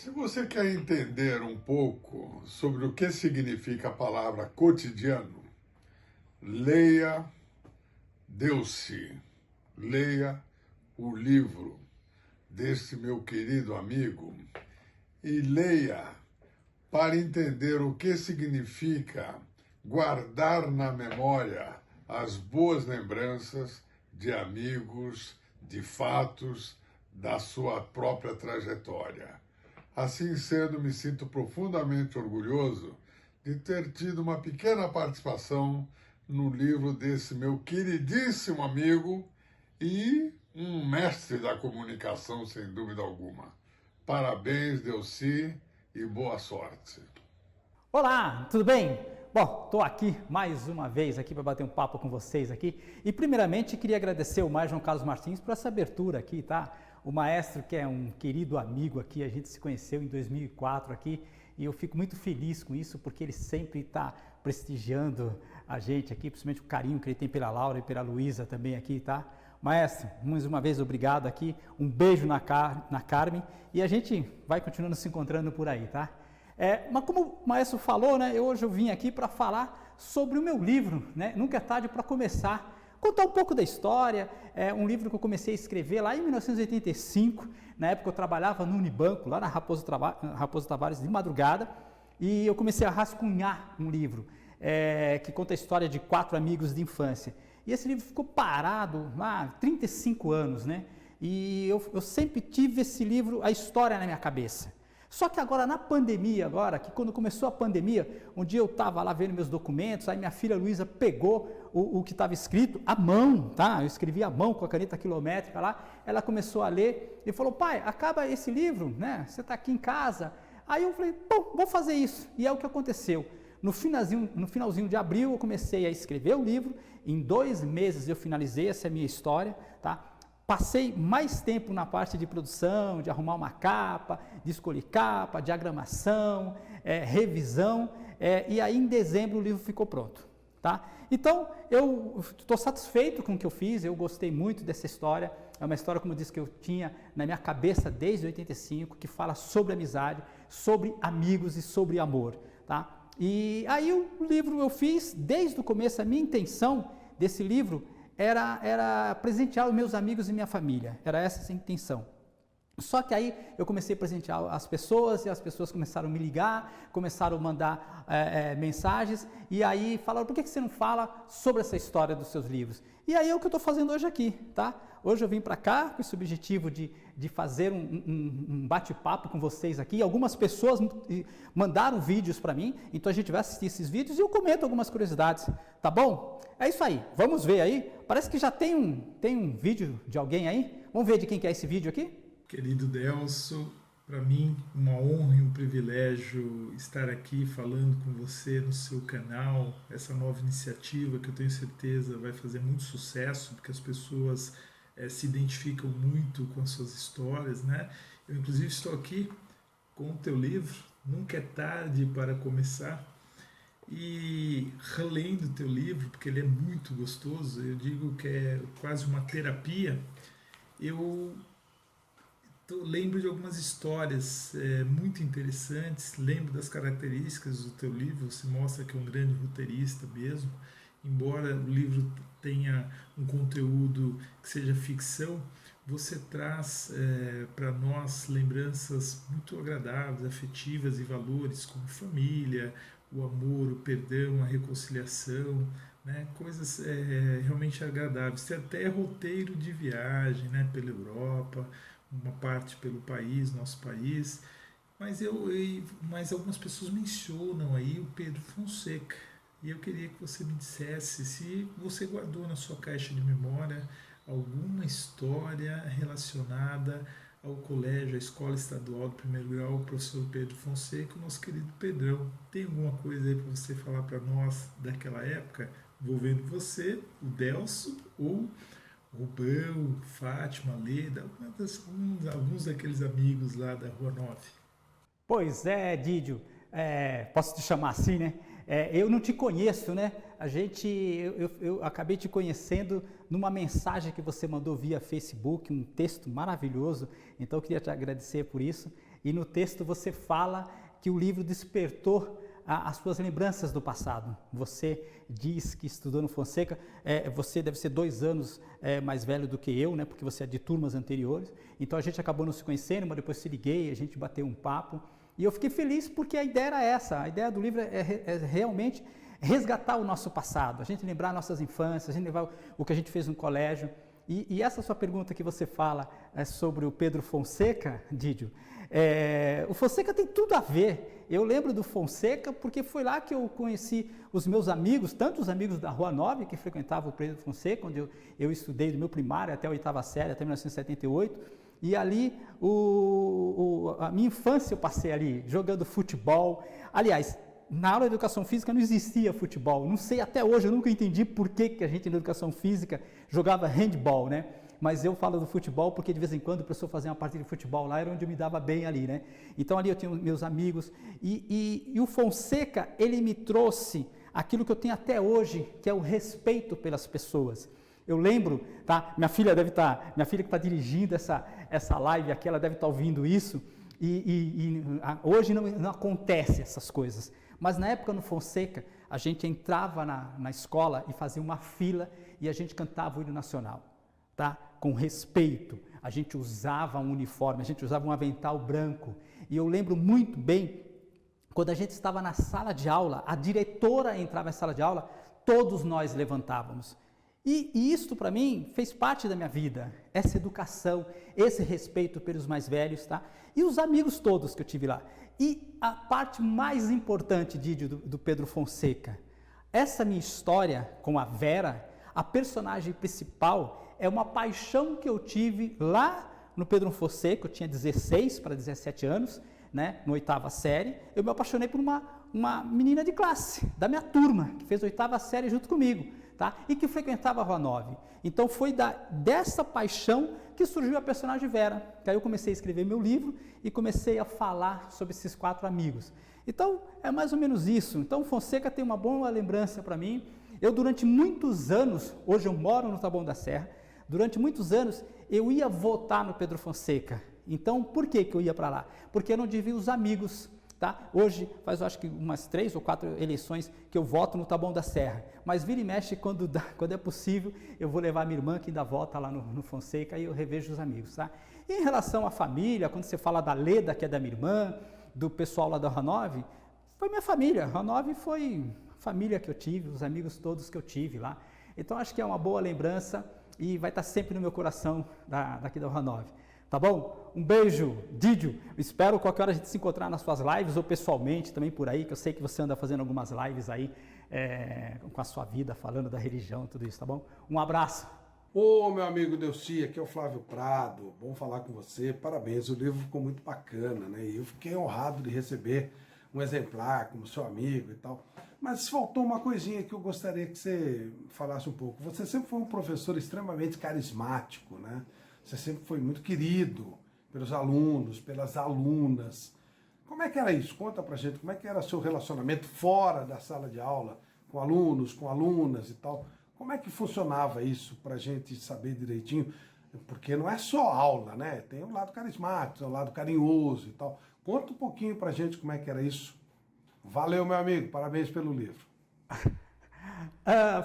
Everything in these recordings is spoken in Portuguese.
Se você quer entender um pouco sobre o que significa a palavra cotidiano, leia Deu-se, leia o livro desse meu querido amigo e leia para entender o que significa guardar na memória as boas lembranças de amigos, de fatos, da sua própria trajetória. Assim sendo, me sinto profundamente orgulhoso de ter tido uma pequena participação no livro desse meu queridíssimo amigo e um mestre da comunicação, sem dúvida alguma. Parabéns, Delcy, e boa sorte. Olá, tudo bem? Bom, estou aqui mais uma vez aqui para bater um papo com vocês aqui e primeiramente queria agradecer o Maestro João Carlos Martins por essa abertura aqui, tá? O maestro que é um querido amigo aqui, a gente se conheceu em 2004 aqui e eu fico muito feliz com isso porque ele sempre está prestigiando a gente aqui, principalmente o carinho que ele tem pela Laura e pela Luísa também aqui, tá? Maestro, mais uma vez obrigado aqui, um beijo na Carmen e a gente vai continuando se encontrando por aí, tá? Mas como o maestro falou, né, hoje eu vim aqui para falar sobre o meu livro, né, Nunca é Tarde para Começar, contar um pouco da história, um livro que eu comecei a escrever lá em 1985, na época eu trabalhava no Unibanco, lá na Raposo Tavares de madrugada, e eu comecei a rascunhar um livro que conta a história de 4 amigos de infância. E esse livro ficou parado há 35 anos, né, e eu sempre tive esse livro, a história na minha cabeça. Só que agora na pandemia, que quando começou a pandemia, um dia eu estava lá vendo meus documentos, aí minha filha Luísa pegou o que estava escrito à mão, tá? Eu escrevi à mão com a caneta quilométrica lá, ela começou a ler e falou, pai, acaba esse livro, né? Você está aqui em casa. Aí eu falei, bom, vou fazer isso. E é o que aconteceu. No finalzinho de abril eu comecei a escrever o livro, em 2 meses eu finalizei essa minha história, tá? Passei mais tempo na parte de produção, de arrumar uma capa, de escolher capa, diagramação, revisão, e aí em dezembro o livro ficou pronto, tá? Então, eu estou satisfeito com o que eu fiz, eu gostei muito dessa história, é uma história, como eu disse, que eu tinha na minha cabeça desde 85, que fala sobre amizade, sobre amigos e sobre amor, tá? E aí o livro eu fiz, desde o começo, a minha intenção desse livro era presentear os meus amigos e minha família, era essa a intenção. Só que aí eu comecei a presentear as pessoas e as pessoas começaram a me ligar, começaram a mandar mensagens e aí falaram, por que você não fala sobre essa história dos seus livros? E aí é o que eu estou fazendo hoje aqui, tá? Hoje eu vim para cá com esse objetivo de fazer um bate-papo com vocês aqui. Algumas pessoas mandaram vídeos para mim, então a gente vai assistir esses vídeos e eu comento algumas curiosidades, tá bom? É isso aí, vamos ver aí. Parece que já tem um vídeo de alguém aí. Vamos ver de quem que é esse vídeo aqui? Querido Delso, para mim uma honra e um privilégio estar aqui falando com você no seu canal, essa nova iniciativa que eu tenho certeza vai fazer muito sucesso, porque as pessoas se identificam muito com as suas histórias, né? Eu inclusive estou aqui com o teu livro, Nunca é Tarde para Começar, e relendo o teu livro, porque ele é muito gostoso, eu digo que é quase uma terapia, eu lembro de algumas histórias muito interessantes, lembro das características do teu livro, você mostra que é um grande roteirista mesmo, embora o livro tenha um conteúdo que seja ficção, você traz para nós lembranças muito agradáveis, afetivas e valores como família, o amor, o perdão, a reconciliação, né? Coisas realmente agradáveis. Tem até roteiro de viagem, né? Pela Europa, uma parte pelo país, nosso país, mas algumas pessoas mencionam aí o Pedro Fonseca, e eu queria que você me dissesse se você guardou na sua caixa de memória alguma história relacionada ao colégio, à Escola Estadual do Primeiro Grau, o professor Pedro Fonseca, o nosso querido Pedrão. Tem alguma coisa aí para você falar para nós daquela época, envolvendo você, o Delso, ou Rubão, Fátima, Leda, alguns daqueles amigos lá da Rua 9? Pois é, Didio, posso te chamar assim, né? Eu não te conheço, né? Eu acabei te conhecendo numa mensagem que você mandou via Facebook, um texto maravilhoso, então eu queria te agradecer por isso. E no texto você fala que o livro despertou as suas lembranças do passado. Você diz que estudou no Fonseca, você deve ser 2 anos mais velho do que eu, né? Porque você é de turmas anteriores. Então a gente acabou não se conhecendo, mas depois se liguei, a gente bateu um papo. E eu fiquei feliz porque a ideia era essa. A ideia do livro é realmente resgatar o nosso passado, a gente lembrar nossas infâncias, a gente lembrar o que a gente fez no colégio. E essa sua pergunta que você fala sobre o Pedro Fonseca, Didio, o Fonseca tem tudo a ver. Eu lembro do Fonseca porque foi lá que eu conheci os meus amigos, tanto os amigos da Rua 9, que frequentavam o Pedro Fonseca, onde eu estudei do meu primário até a 8ª série, até 1978. E ali, a minha infância eu passei ali, jogando futebol. Aliás, na aula de educação física não existia futebol. Não sei até hoje, eu nunca entendi por que a gente na educação física jogava handball, né? Mas eu falo do futebol porque de vez em quando o professor fazia uma partida de futebol lá, era onde eu me dava bem ali, né? Então ali eu tinha meus amigos e o Fonseca, ele me trouxe aquilo que eu tenho até hoje, que é o respeito pelas pessoas. Eu lembro, tá? Minha filha que está dirigindo essa live aqui, ela deve estar ouvindo isso hoje não acontece essas coisas. Mas na época no Fonseca, a gente entrava na escola e fazia uma fila e a gente cantava o hino nacional, tá? Com respeito. A gente usava um uniforme, a gente usava um avental branco. E eu lembro muito bem, quando a gente estava na sala de aula, a diretora entrava na sala de aula, todos nós levantávamos. E isto para mim fez parte da minha vida, essa educação, esse respeito pelos mais velhos, tá? E os amigos todos que eu tive lá. E a parte mais importante, Didio, do Pedro Fonseca, essa minha história com a Vera, a personagem principal é uma paixão que eu tive lá no Pedro Fonseca, eu tinha 16 para 17 anos, né, na 8ª série, eu me apaixonei por uma menina de classe, da minha turma, que fez a 8ª série junto comigo. Tá? E que frequentava a Rua 9. Então foi dessa paixão que surgiu a personagem Vera. Que aí eu comecei a escrever meu livro e comecei a falar sobre esses 4 amigos. Então é mais ou menos isso. Então Fonseca tem uma boa lembrança para mim. Eu durante muitos anos, hoje eu moro no Taboão da Serra, durante muitos anos eu ia votar no Pedro Fonseca. Então por que eu ia para lá? Porque eu não devia os amigos. Tá? Hoje faz, eu acho que umas 3 ou 4 eleições que eu voto no Taboão da Serra, mas vira e mexe quando é possível, eu vou levar minha irmã que ainda vota lá no Fonseca e eu revejo os amigos. Tá? E em relação à família, quando você fala da Leda, que é da minha irmã, do pessoal lá da Rua 9, foi minha família. A Rua 9 foi a família que eu tive, os amigos todos que eu tive lá. Então acho que é uma boa lembrança e vai estar sempre no meu coração daqui da Rua 9. Tá bom? Um beijo, Didio. Espero qualquer hora a gente se encontrar nas suas lives ou pessoalmente também por aí, que eu sei que você anda fazendo algumas lives aí com a sua vida, falando da religião, tudo isso, tá bom? Um abraço. Ô, meu amigo Delci, aqui é o Flávio Prado, bom falar com você, parabéns, o livro ficou muito bacana, né? E eu fiquei honrado de receber um exemplar como seu amigo e tal. Mas faltou uma coisinha que eu gostaria que você falasse um pouco. Você sempre foi um professor extremamente carismático, né? Você sempre foi muito querido pelos alunos, pelas alunas. Como é que era isso? Conta pra gente, como é que era seu relacionamento fora da sala de aula, com alunos, com alunas e tal? Como é que funcionava isso pra gente saber direitinho? Porque não é só aula, né? Tem o lado carismático, tem o lado carinhoso e tal. Conta um pouquinho pra gente como é que era isso. Valeu, meu amigo, parabéns pelo livro.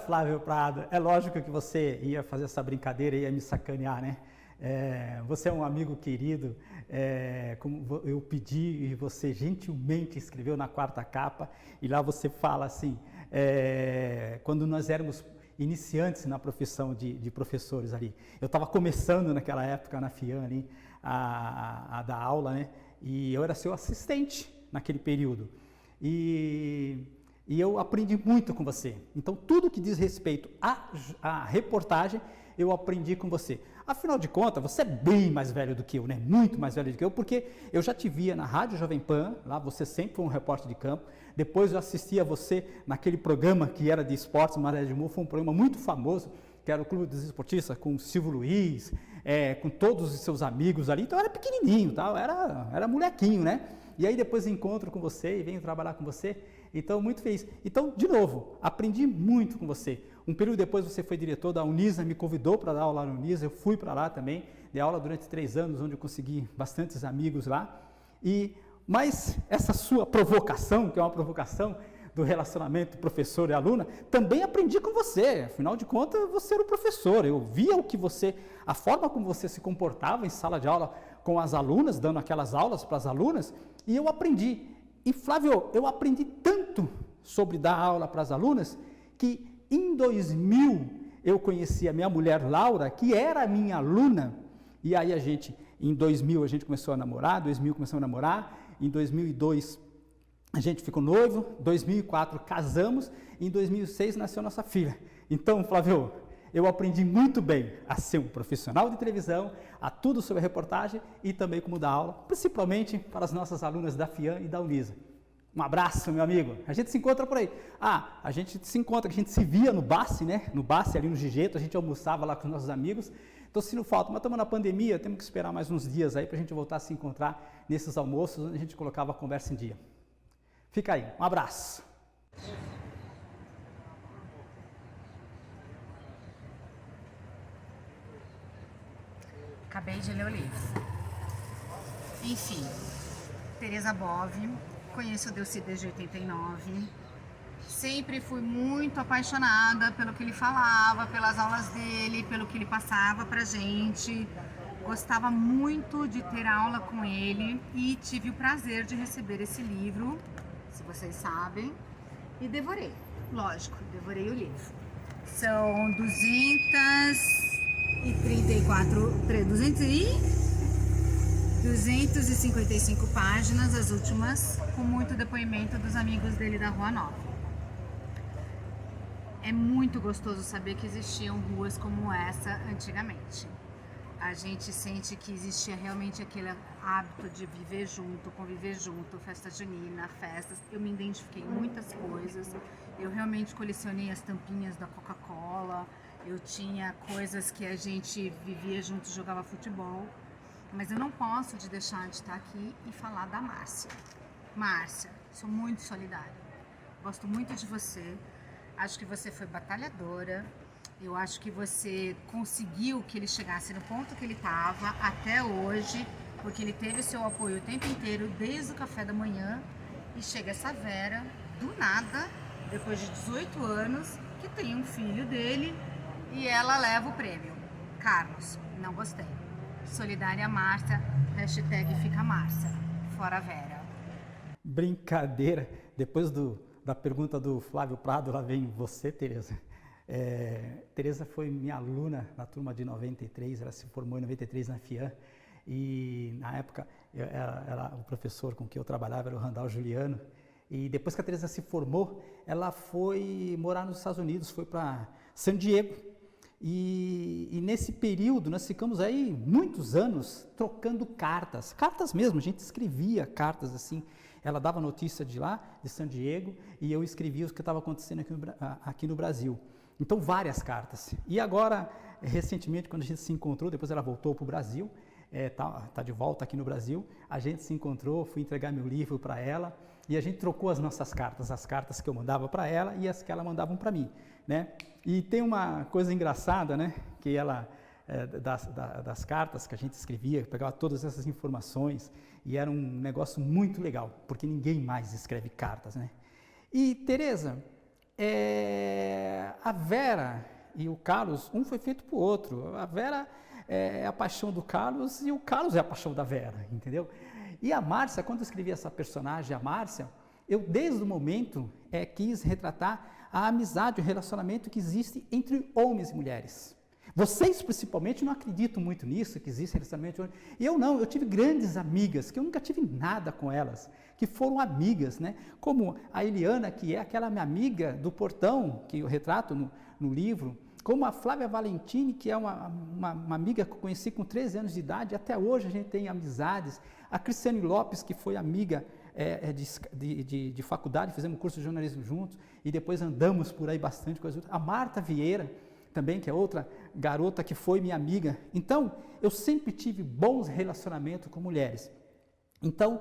Flávio Prado, é lógico que você ia fazer essa brincadeira, ia me sacanear, né? Você é um amigo querido, como eu pedi e você gentilmente escreveu na 4ª capa, e lá você fala assim, quando nós éramos iniciantes na profissão de professores ali, eu estava começando naquela época na FIAN ali, a dar aula, né? E eu era seu assistente naquele período, e eu aprendi muito com você. Então tudo que diz respeito à reportagem, eu aprendi com você. Afinal de contas, você é bem mais velho do que eu, né? Muito mais velho do que eu, porque eu já te via na Rádio Jovem Pan, lá você sempre foi um repórter de campo. Depois eu assistia você naquele programa que era de esportes, Maré de Mu, foi um programa muito famoso, que era o Clube dos Esportistas, com o Silvio Luiz, com todos os seus amigos ali. Então eu era pequenininho, tá? Era molequinho, né? E aí depois encontro com você e venho trabalhar com você. Então, muito feliz. Então, de novo, aprendi muito com você. Um período depois você foi diretor da Unisa, me convidou para dar aula lá na Unisa, eu fui para lá também, dei aula durante 3 anos, onde eu consegui bastantes amigos lá. Mas essa sua provocação, que é uma provocação do relacionamento professor e aluna, também aprendi com você. Afinal de contas, você era o professor. Eu via a forma como você se comportava em sala de aula com as alunas, dando aquelas aulas para as alunas, e eu aprendi. E Flávio, eu aprendi tanto sobre dar aula para as alunas, que em 2000 eu conheci a minha mulher Laura, que era minha aluna, e aí em 2000 a gente começou a namorar, 2000 começamos a namorar, em 2002 a gente ficou noivo, 2004 casamos, e em 2006 nasceu nossa filha. Então, Flávio, eu aprendi muito bem a ser um profissional de televisão, a tudo sobre reportagem e também como dar aula, principalmente para as nossas alunas da FIAM e da Unisa. Um abraço, meu amigo. A gente se encontra por aí. A gente se via no Bassi, né? No Bassi, ali no Gigeto, a gente almoçava lá com os nossos amigos. Então, se não falta, mas estamos na pandemia, temos que esperar mais uns dias aí para a gente voltar a se encontrar nesses almoços, onde a gente colocava a conversa em dia. Fica aí, um abraço. Acabei de ler o livro. Enfim, Teresa Bove, conheço o Delcy desde 89. Sempre fui muito apaixonada pelo que ele falava, pelas aulas dele, pelo que ele passava pra gente. Gostava muito de ter aula com ele e tive o prazer de receber esse livro, se vocês sabem, e devorei. Lógico, devorei o livro. São 255 páginas, as últimas, com muito depoimento dos amigos dele da Rua Nova. É muito gostoso saber que existiam ruas como essa antigamente. A gente sente que existia realmente aquele hábito de viver junto, conviver junto, festa junina, festas. Eu me identifiquei em muitas coisas. Eu realmente colecionei as tampinhas da Coca-Cola. Eu tinha coisas que a gente vivia junto, jogava futebol. Mas eu não posso deixar de estar aqui e falar da Márcia. Márcia, sou muito solidária. Gosto muito de você. Acho que você foi batalhadora. Eu acho que você conseguiu que ele chegasse no ponto que ele estava até hoje, porque ele teve o seu apoio o tempo inteiro, desde o café da manhã. E chega essa Vera, do nada, depois de 18 anos, que tem um filho dele e ela leva o prêmio. Carlos, não gostei. Solidária Márcia, hashtag fica Márcia, fora Vera. Brincadeira, depois da pergunta do Flávio Prado, lá vem você, Teresa. Teresa foi minha aluna na turma de 93, ela se formou em 93 na FIAM, e na época o professor com quem eu trabalhava era o Randall Juliano, e depois que a Teresa se formou, ela foi morar nos Estados Unidos, foi para San Diego, e nesse período nós ficamos aí muitos anos trocando cartas mesmo, a gente escrevia cartas assim. Ela dava notícia de lá, de San Diego, e eu escrevia o que estava acontecendo aqui no Brasil. Então, várias cartas. E agora, recentemente, quando a gente se encontrou, depois ela voltou para o Brasil, tá de volta aqui no Brasil, a gente se encontrou, fui entregar meu livro para ela, e a gente trocou as nossas cartas, as cartas que eu mandava para ela e as que ela mandava para mim, né? E tem uma coisa engraçada, né, que ela... das cartas que a gente escrevia, pegava todas essas informações e era um negócio muito legal, porque ninguém mais escreve cartas, né? E Teresa, a Vera e o Carlos, um foi feito para o outro. A Vera é a paixão do Carlos e o Carlos é a paixão da Vera, entendeu? E a Márcia, quando eu escrevi essa personagem, a Márcia, eu desde o momento quis retratar a amizade, o relacionamento que existe entre homens e mulheres. Vocês, principalmente, não acreditam muito nisso, que existe relacionamento. Eu tive grandes amigas, que eu nunca tive nada com elas, que foram amigas, né? Como a Eliana, que é aquela minha amiga do portão, que eu retrato no livro, como a Flávia Valentini, que é uma amiga que eu conheci com 13 anos de idade, até hoje a gente tem amizades. A Cristiane Lopes, que foi amiga de faculdade, fizemos curso de jornalismo juntos, e depois andamos por aí bastante com as outras. A Marta Vieira, também, que é outra garota que foi minha amiga. Então, eu sempre tive bons relacionamentos com mulheres. Então,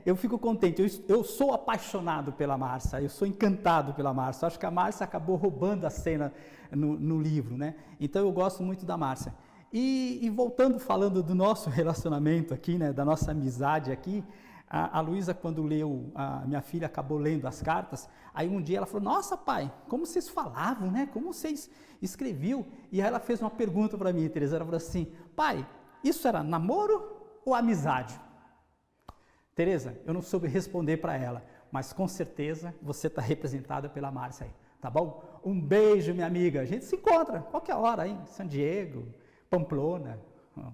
eu fico contente. Eu sou apaixonado pela Márcia, eu sou encantado pela Márcia. Acho que a Márcia acabou roubando a cena no livro, né? Então, eu gosto muito da Márcia. E voltando, falando do nosso relacionamento aqui, né, da nossa amizade aqui, a Luísa, quando leu, a minha filha acabou lendo as cartas, aí um dia ela falou, nossa pai, como vocês falavam, né, como vocês escreviam? E aí ela fez uma pergunta para mim, Teresa, ela falou assim, pai, isso era namoro ou amizade? Teresa, eu não soube responder para ela, mas com certeza você está representada pela Márcia aí, tá bom? Um beijo, minha amiga, a gente se encontra qualquer hora aí, San Diego, Pamplona,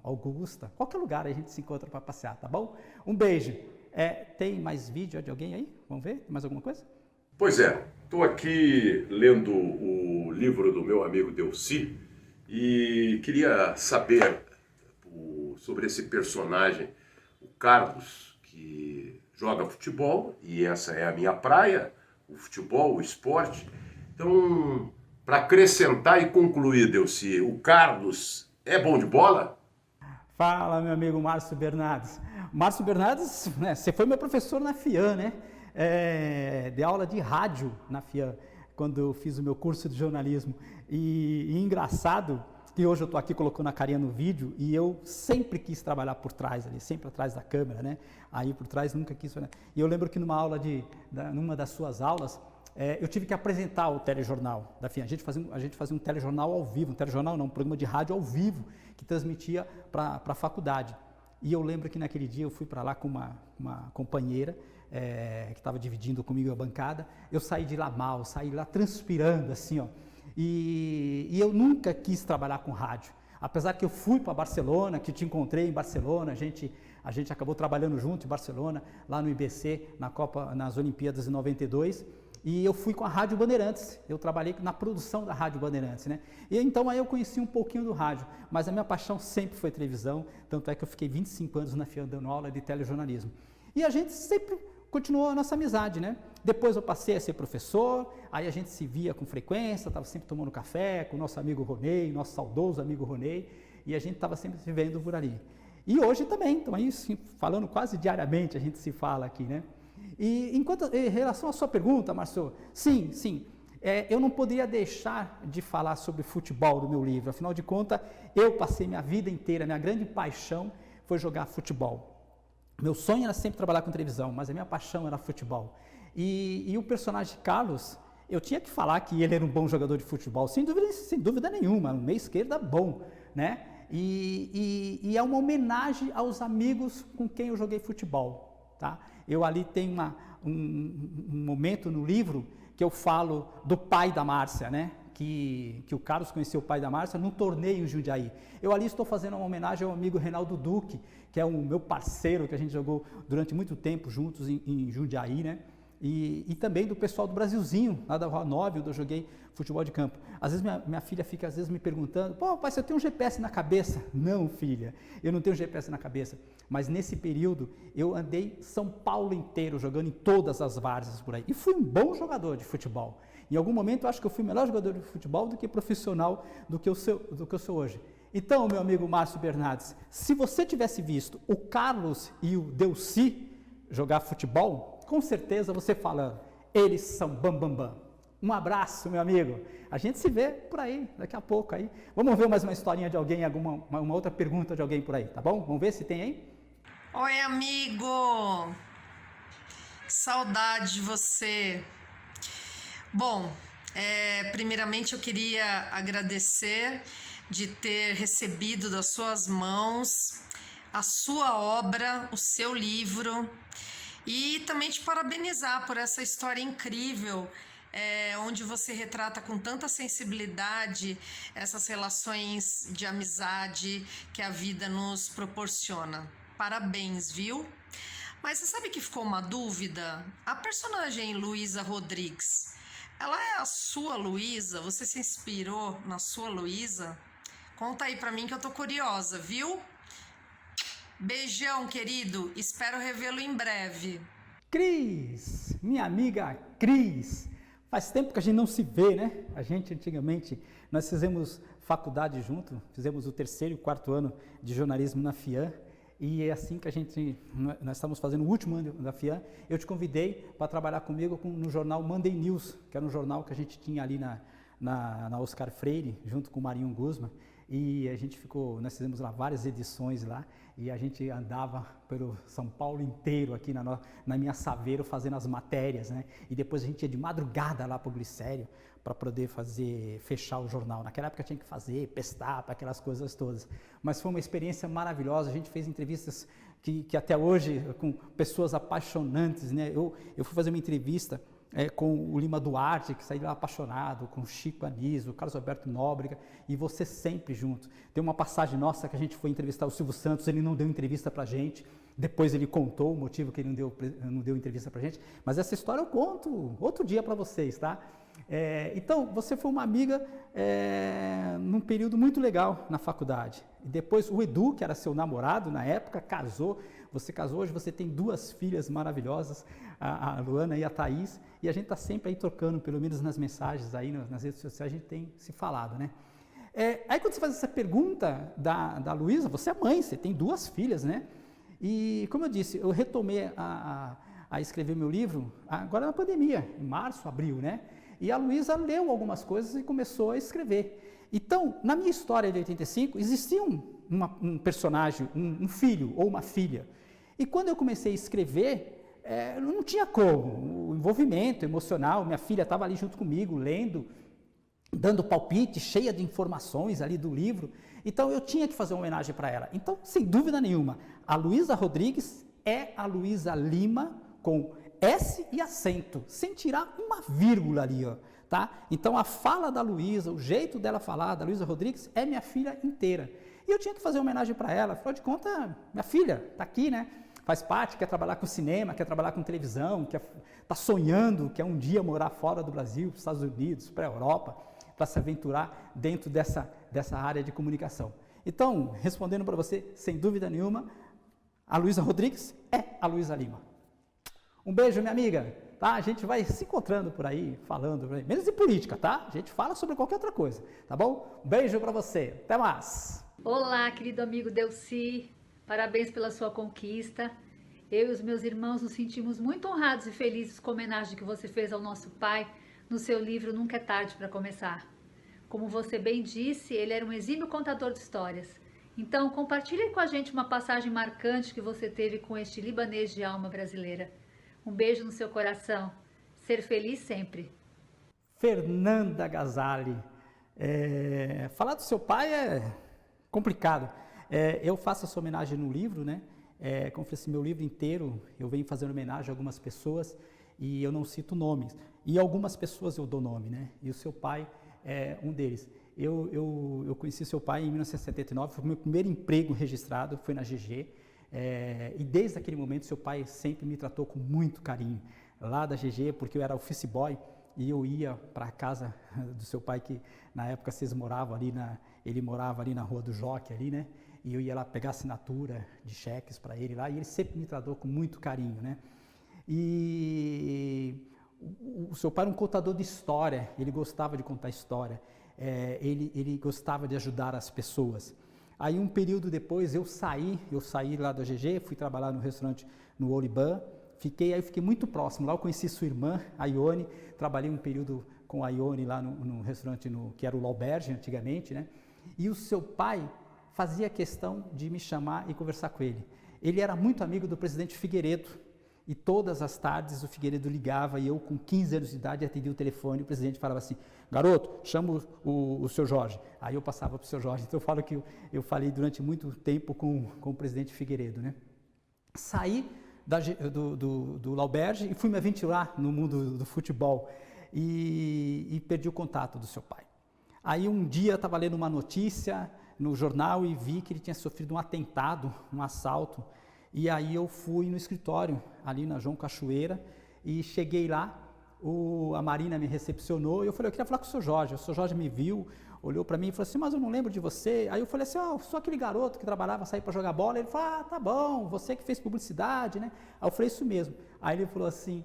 Augusta, qualquer lugar aí a gente se encontra para passear, tá bom? Um beijo. Tem mais vídeo de alguém aí? Vamos ver? Tem mais alguma coisa? Pois é, estou aqui lendo o livro do meu amigo Delcy e queria saber sobre esse personagem, o Carlos, que joga futebol, e essa é a minha praia, o futebol, o esporte. Então, para acrescentar e concluir, Delcy, o Carlos é bom de bola? Fala, meu amigo Márcio Bernardes. Márcio Bernardes, né, você foi meu professor na FIAN, né? De aula de rádio na FIAN, quando eu fiz o meu curso de jornalismo. E engraçado que hoje eu estou aqui colocando a carinha no vídeo e eu sempre quis trabalhar por trás ali, sempre atrás da câmera, né? Aí por trás nunca quis. Né? E eu lembro que numa das suas aulas, eu tive que apresentar o telejornal da FIAN. A gente fazia um telejornal ao vivo, um programa de rádio ao vivo, que transmitia para a faculdade. E eu lembro que naquele dia eu fui para lá com uma companheira que estava dividindo comigo a bancada. Eu saí de lá mal, saí lá transpirando assim, ó. E eu nunca quis trabalhar com rádio. Apesar que eu fui para Barcelona, que te encontrei em Barcelona, a gente acabou trabalhando junto em Barcelona, lá no IBC, nas Olimpíadas de 92. E eu fui com a Rádio Bandeirantes, eu trabalhei na produção da Rádio Bandeirantes, né? E então aí eu conheci um pouquinho do rádio, mas a minha paixão sempre foi televisão, tanto é que eu fiquei 25 anos na FIAN dando aula de telejornalismo. E a gente sempre continuou a nossa amizade, né? Depois eu passei a ser professor, aí a gente se via com frequência, estava sempre tomando café com o nosso amigo Ronei, nosso saudoso amigo Ronei, e a gente estava sempre se vendo por ali. E hoje também, então aí falando quase diariamente, a gente se fala aqui, né? E em relação à sua pergunta, Márcio, sim, eu não poderia deixar de falar sobre futebol do meu livro. Afinal de contas, eu passei minha vida inteira, minha grande paixão foi jogar futebol. Meu sonho era sempre trabalhar com televisão, mas a minha paixão era futebol. E o personagem Carlos, eu tinha que falar que ele era um bom jogador de futebol, sem dúvida nenhuma, um meia esquerda bom, né? E é uma homenagem aos amigos com quem eu joguei futebol, tá? Eu ali tenho um momento no livro que eu falo do pai da Márcia, né? Que o Carlos conheceu o pai da Márcia num torneio em Jundiaí. Eu ali estou fazendo uma homenagem ao amigo Reinaldo Duque, que é o meu parceiro, que a gente jogou durante muito tempo juntos em Jundiaí, né? E também do pessoal do Brasilzinho, lá da Rua 9, onde eu joguei futebol de campo. Às vezes minha filha fica me perguntando, pô, pai, você tem um GPS na cabeça? Não, filha, eu não tenho GPS na cabeça. Mas nesse período eu andei São Paulo inteiro, jogando em todas as várzeas por aí. E fui um bom jogador de futebol. Em algum momento eu acho que eu fui melhor jogador de futebol do que profissional do que eu sou hoje. Então, meu amigo Márcio Bernardes, se você tivesse visto o Carlos e o Delcy jogar futebol, com certeza você falando, eles são bam. Um abraço, meu amigo. A gente se vê por aí, daqui a pouco aí. Vamos ver mais uma historinha de alguém, uma outra pergunta de alguém por aí, tá bom? Vamos ver se tem aí? Oi, amigo! Saudade de você. Bom, primeiramente eu queria agradecer de ter recebido das suas mãos a sua obra, o seu livro, e também te parabenizar por essa história incrível, onde você retrata com tanta sensibilidade essas relações de amizade que a vida nos proporciona. Parabéns, viu? Mas você sabe que ficou uma dúvida? A personagem Luísa Rodrigues, ela é a sua Luísa? Você se inspirou na sua Luísa? Conta aí pra mim que eu tô curiosa, viu? Beijão, querido. Espero revê-lo em breve. Cris, minha amiga Cris. Faz tempo que a gente não se vê, né? A gente antigamente, nós fizemos faculdade junto, fizemos o 3º e 4º ano de jornalismo na FIAN. E é assim que nós estamos fazendo o último ano da FIAN, eu te convidei para trabalhar comigo no jornal Monday News, que era um jornal que a gente tinha ali na Oscar Freire, junto com o Marinho Guzman. e nós fizemos lá várias edições lá, e a gente andava pelo São Paulo inteiro aqui na minha Saveiro fazendo as matérias, né? E depois a gente ia de madrugada lá para o Glicério para poder fechar o jornal. Naquela época tinha que fazer, pestar, para aquelas coisas todas. Mas foi uma experiência maravilhosa, a gente fez entrevistas que até hoje, com pessoas apaixonantes, né? Eu fui fazer uma entrevista com o Lima Duarte, que saiu lá apaixonado, com o Chico Anísio, o Carlos Alberto Nóbrega, e você sempre junto. Tem uma passagem nossa que a gente foi entrevistar o Silvio Santos, ele não deu entrevista pra gente, depois ele contou o motivo que ele não deu entrevista pra gente, mas essa história eu conto outro dia para vocês, tá? Então, você foi uma amiga num período muito legal na faculdade. E depois o Edu, que era seu namorado na época, casou. Você casou, hoje você tem 2 filhas maravilhosas, a Luana e a Thaís, e a gente está sempre aí trocando, pelo menos nas mensagens aí, nas redes sociais, a gente tem se falado, né? Aí quando você faz essa pergunta da Luísa, você é mãe, você tem 2 filhas, né? E como eu disse, eu retomei a escrever meu livro agora na pandemia, em março, abril, né? E a Luísa leu algumas coisas e começou a escrever. Então, na minha história de 85, existia um personagem, um filho ou uma filha. E quando eu comecei a escrever, não tinha como, o envolvimento emocional, minha filha estava ali junto comigo, lendo, dando palpite, cheia de informações ali do livro, então eu tinha que fazer uma homenagem para ela. Então, sem dúvida nenhuma, a Luísa Rodrigues é a Luísa Lima, com S e acento, sem tirar uma vírgula ali, ó, tá? Então, a fala da Luísa, o jeito dela falar, da Luísa Rodrigues, é minha filha inteira. E eu tinha que fazer uma homenagem para ela, afinal de contas, minha filha está aqui, né? Faz parte, quer trabalhar com cinema, quer trabalhar com televisão, está sonhando, quer um dia morar fora do Brasil, para os Estados Unidos, para a Europa, para se aventurar dentro dessa área de comunicação. Então, respondendo para você, sem dúvida nenhuma, a Luísa Rodrigues é a Luísa Lima. Um beijo, minha amiga, tá? A gente vai se encontrando por aí, falando, menos de política, tá? A gente fala sobre qualquer outra coisa, tá bom? Um beijo para você, até mais! Olá, querido amigo Delci, parabéns pela sua conquista. Eu e os meus irmãos nos sentimos muito honrados e felizes com a homenagem que você fez ao nosso pai no seu livro Nunca é Tarde para Começar. Como você bem disse, ele era um exímio contador de histórias. Então, compartilhe com a gente uma passagem marcante que você teve com este libanês de alma brasileira. Um beijo no seu coração. Ser feliz sempre. Fernanda Gazali. Falar do seu pai é complicado. Eu faço essa homenagem no livro, né? Como eu falei assim, meu livro inteiro eu venho fazendo homenagem a algumas pessoas e eu não cito nomes. E algumas pessoas eu dou nome, né? E o seu pai é um deles. Eu conheci seu pai em 1979, foi o meu primeiro emprego registrado, foi na GG. E desde aquele momento seu pai sempre me tratou com muito carinho. Lá da GG, porque eu era office boy e eu ia para a casa do seu pai, que na época vocês moravam ali, ele morava ali na Rua do Jockey, ali, né? E eu ia lá pegar assinatura de cheques para ele lá, e ele sempre me tratou com muito carinho, né? E o seu pai era um contador de história, ele gostava de contar história, ele gostava de ajudar as pessoas. Aí um período depois eu saí lá da GG, fui trabalhar no restaurante no Oliban, fiquei muito próximo, lá eu conheci sua irmã, a Ione, trabalhei um período com a Ione lá no restaurante, que era o L'Auberge antigamente, né? E o seu pai fazia questão de me chamar e conversar com ele. Ele era muito amigo do presidente Figueiredo, e todas as tardes o Figueiredo ligava e eu, com 15 anos de idade, atendia o telefone e o presidente falava assim: garoto, chama o seu Jorge. Aí eu passava para o seu Jorge. Então eu falo que eu falei durante muito tempo com o presidente Figueiredo, né? Saí do L'Auberge e fui me aventurar no mundo do futebol e perdi o contato do seu pai. Aí um dia eu estava lendo uma notícia no jornal e vi que ele tinha sofrido um atentado, um assalto. E aí eu fui no escritório, ali na João Cachoeira, e cheguei lá, a Marina me recepcionou, e eu falei, eu queria falar com o seu Jorge. O seu Jorge me viu, olhou para mim e falou assim, mas eu não lembro de você. Aí eu falei assim, eu sou aquele garoto que trabalhava, saía para jogar bola. Ele falou, tá bom, você que fez publicidade, né? Aí eu falei, isso mesmo. Aí ele falou assim,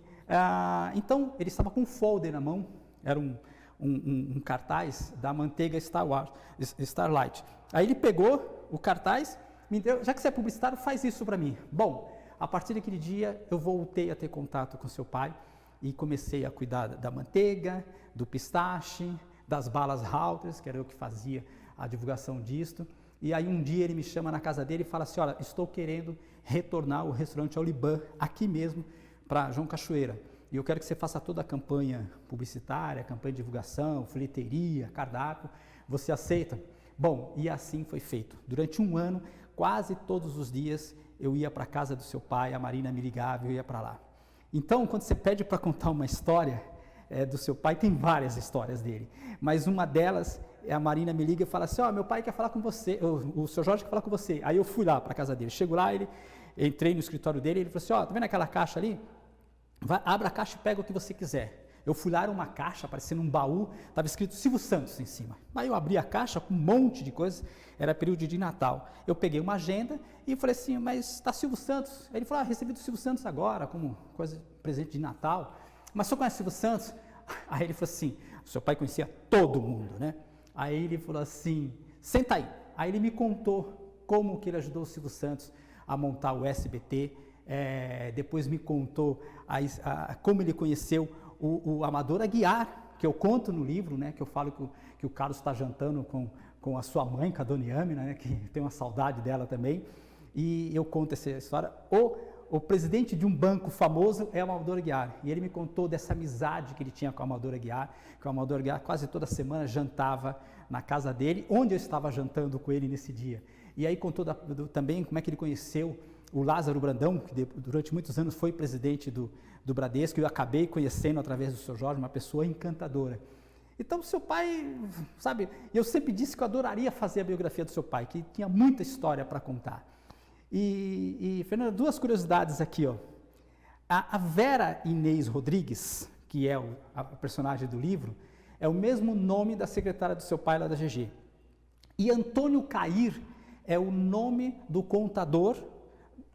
então, ele estava com um folder na mão, era um cartaz da Manteiga Starlight. Aí ele pegou o cartaz, me deu, já que você é publicitário, faz isso para mim. Bom, a partir daquele dia eu voltei a ter contato com seu pai e comecei a cuidar da manteiga, do pistache, das balas Halters, que era eu que fazia a divulgação disto. E aí um dia ele me chama na casa dele e fala assim, olha, estou querendo retornar o restaurante Aulibã aqui mesmo para João Cachoeira. E eu quero que você faça toda a campanha publicitária, campanha de divulgação, folheteria, cardápio. Você aceita? Bom, e assim foi feito. Durante um ano, quase todos os dias, eu ia para a casa do seu pai, a Marina me ligava e eu ia para lá. Então, quando você pede para contar uma história do seu pai, tem várias histórias dele. Mas uma delas, a Marina me liga e fala assim, meu pai quer falar com você, o seu Jorge quer falar com você. Aí eu fui lá para a casa dele. Chego lá, entrei no escritório dele, ele falou assim, tá vendo aquela caixa ali? Abra a caixa e pega o que você quiser. Eu fui lá, era uma caixa, parecendo um baú, estava escrito Silvio Santos em cima. Aí eu abri a caixa com um monte de coisas, era período de Natal. Eu peguei uma agenda e falei assim, mas está Silvio Santos? Aí ele falou, recebi do Silvio Santos agora, como coisa de presente de Natal. Mas o senhor conhece o Silvio Santos? Aí ele falou assim, o seu pai conhecia todo mundo, né? Aí ele falou assim, senta aí. Aí ele me contou como que ele ajudou o Silvio Santos a montar o SBT, depois me contou como ele conheceu o Amador Aguiar, que eu conto no livro, né, que eu falo que o Carlos está jantando com a sua mãe, com a Dona Yamina, né, que tem uma saudade dela também, e eu conto essa história. O presidente de um banco famoso é o Amador Aguiar, e ele me contou dessa amizade que ele tinha com o Amador Aguiar, que o Amador Aguiar quase toda semana jantava na casa dele, onde eu estava jantando com ele nesse dia. E aí contou também como é que ele conheceu o Lázaro Brandão, que durante muitos anos foi presidente do Bradesco, e eu acabei conhecendo através do seu Jorge, uma pessoa encantadora. Então, seu pai, sabe, eu sempre disse que eu adoraria fazer a biografia do seu pai, que tinha muita história para contar. E, Fernanda, duas curiosidades aqui, ó. A Vera Inês Rodrigues, que é a personagem do livro, é o mesmo nome da secretária do seu pai lá da GG. E Antônio Cair é o nome do contador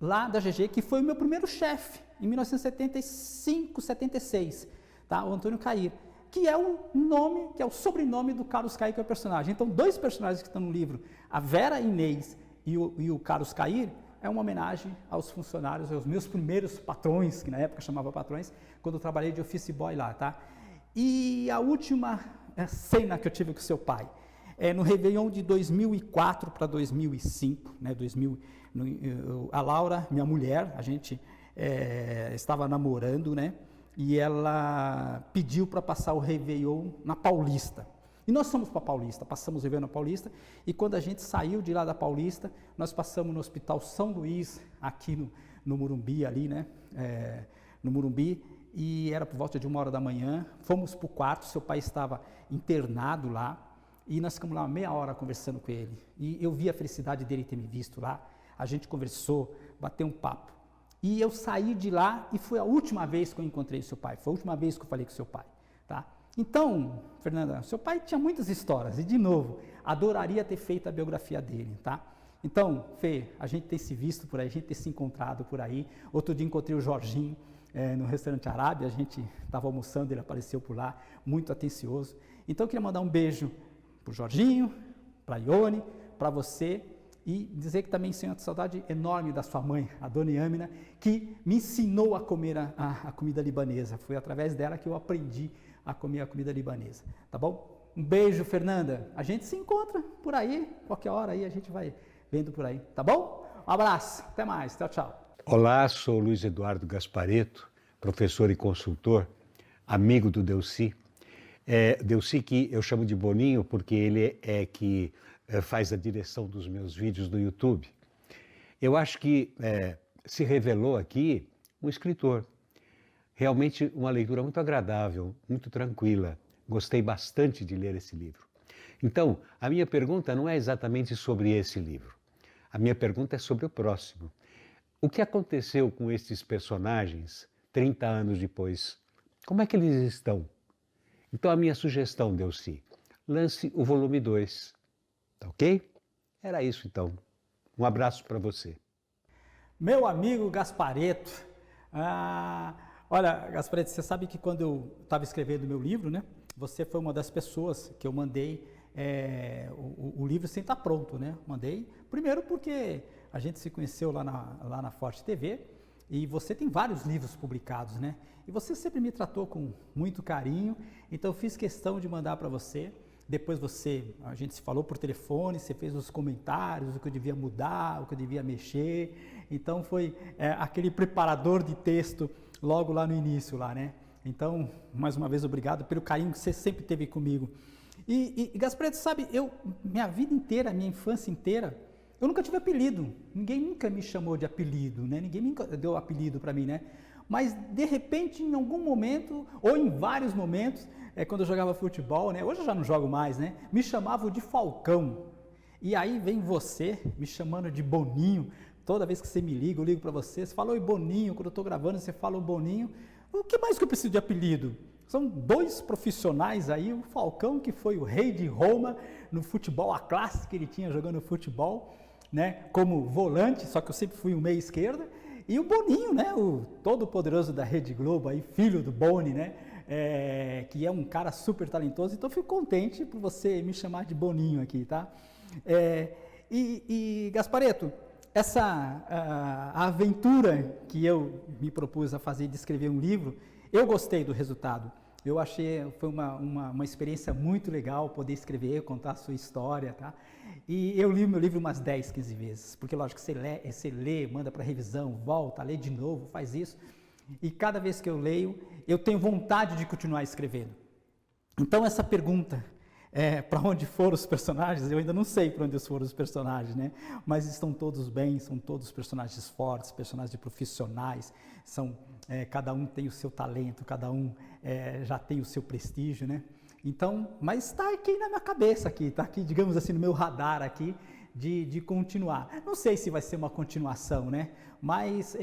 lá da GG, que foi o meu primeiro chefe, em 1975, 76, tá? O Antônio Cair, que é o nome, que é o sobrenome do Carlos Cair, que é o personagem. Então, dois personagens que estão no livro, a Vera Inês e o Carlos Cair, é uma homenagem aos funcionários, aos meus primeiros patrões, que na época chamava patrões, quando eu trabalhei de office boy lá, tá? E a última cena que eu tive com seu pai, no Réveillon de 2004 para 2005, né, a Laura, minha mulher, a gente estava namorando, né, e ela pediu para passar o Réveillon na Paulista. E nós fomos para a Paulista, passamos o Réveillon na Paulista, e quando a gente saiu de lá da Paulista, nós passamos no Hospital São Luís, aqui no Morumbi, ali, né, no Morumbi, e era por volta de 1h da manhã, fomos para o quarto, seu pai estava internado lá, e nós ficamos lá meia hora conversando com ele, e eu vi a felicidade dele ter me visto lá, a gente conversou, bateu um papo, e eu saí de lá, e foi a última vez que eu encontrei seu pai, foi a última vez que eu falei com seu pai, tá? Então, Fernanda, seu pai tinha muitas histórias, e de novo, adoraria ter feito a biografia dele, tá? Então, Fê, a gente tem se visto por aí, a gente tem se encontrado por aí, outro dia encontrei o Jorginho, no restaurante Arábia, a gente estava almoçando, ele apareceu por lá, muito atencioso. Então eu queria mandar um beijo para o Jorginho, para a Ione, para você, e dizer que também tenho uma saudade enorme da sua mãe, a Dona Yamina, que me ensinou a comer a comida libanesa. Foi através dela que eu aprendi a comer a comida libanesa, tá bom? Um beijo, Fernanda. A gente se encontra por aí, qualquer hora aí a gente vai vendo por aí, tá bom? Um abraço, até mais, tchau, tchau. Olá, sou Luiz Eduardo Gasparetto, professor e consultor, amigo do Delcy. Delcy que eu chamo de Boninho porque ele é que faz a direção dos meus vídeos do YouTube. Eu acho que se revelou aqui um escritor. Realmente uma leitura muito agradável, muito tranquila. Gostei bastante de ler esse livro. Então, a minha pergunta não é exatamente sobre esse livro. A minha pergunta é sobre o próximo. O que aconteceu com estes personagens 30 anos depois? Como é que eles estão? Então, a minha sugestão, Delcy, lance o volume 2. Tá ok? Era isso, então. Um abraço para você. Meu amigo Gasparetto. Olha, Gasparetto, você sabe que quando eu estava escrevendo o meu livro, né? Você foi uma das pessoas que eu mandei o livro sem estar pronto, né? Mandei, primeiro porque a gente se conheceu lá na Forte TV e você tem vários livros publicados, né? E você sempre me tratou com muito carinho, então eu fiz questão de mandar para você. Depois a gente se falou por telefone, você fez os comentários, o que eu devia mudar, o que eu devia mexer. Então foi aquele preparador de texto logo lá no início, lá, né? Então, mais uma vez, obrigado pelo carinho que você sempre teve comigo. E Gasparetto, sabe, minha vida inteira, minha infância inteira, eu nunca tive apelido. Ninguém nunca me chamou de apelido, né? Ninguém nunca deu apelido para mim, né? Mas, de repente, em algum momento, ou em vários momentos, quando eu jogava futebol, né? Hoje eu já não jogo mais, né? Me chamavam de Falcão. E aí vem você me chamando de Boninho. Toda vez que você me liga, eu ligo para você fala, oi Boninho, quando eu estou gravando você fala o Boninho. O que mais que eu preciso de apelido? São 2 profissionais aí, o Falcão, que foi o rei de Roma no futebol, a classe que ele tinha jogando futebol, né? Como volante, só que eu sempre fui um meia esquerda. E o Boninho, né, o todo-poderoso da Rede Globo, aí, filho do Boni, né, que é um cara super talentoso. Então, eu fico contente por você me chamar de Boninho aqui, tá? Gasparetto, a aventura que eu me propus a fazer de escrever um livro, eu gostei do resultado. Eu achei, foi uma experiência muito legal poder escrever, contar a sua história, tá? E eu li o meu livro umas 10, 15 vezes, porque lógico, você lê, manda para revisão, volta, lê de novo, faz isso. E cada vez que eu leio, eu tenho vontade de continuar escrevendo. Então essa pergunta, para onde foram os personagens, eu ainda não sei para onde foram os personagens, né? Mas estão todos bem, são todos personagens fortes, personagens profissionais, cada um tem o seu talento, cada um já tem o seu prestígio, né? Então, mas está aqui na minha cabeça, está aqui, digamos assim, no meu radar aqui, de continuar. Não sei se vai ser uma continuação, né? Mas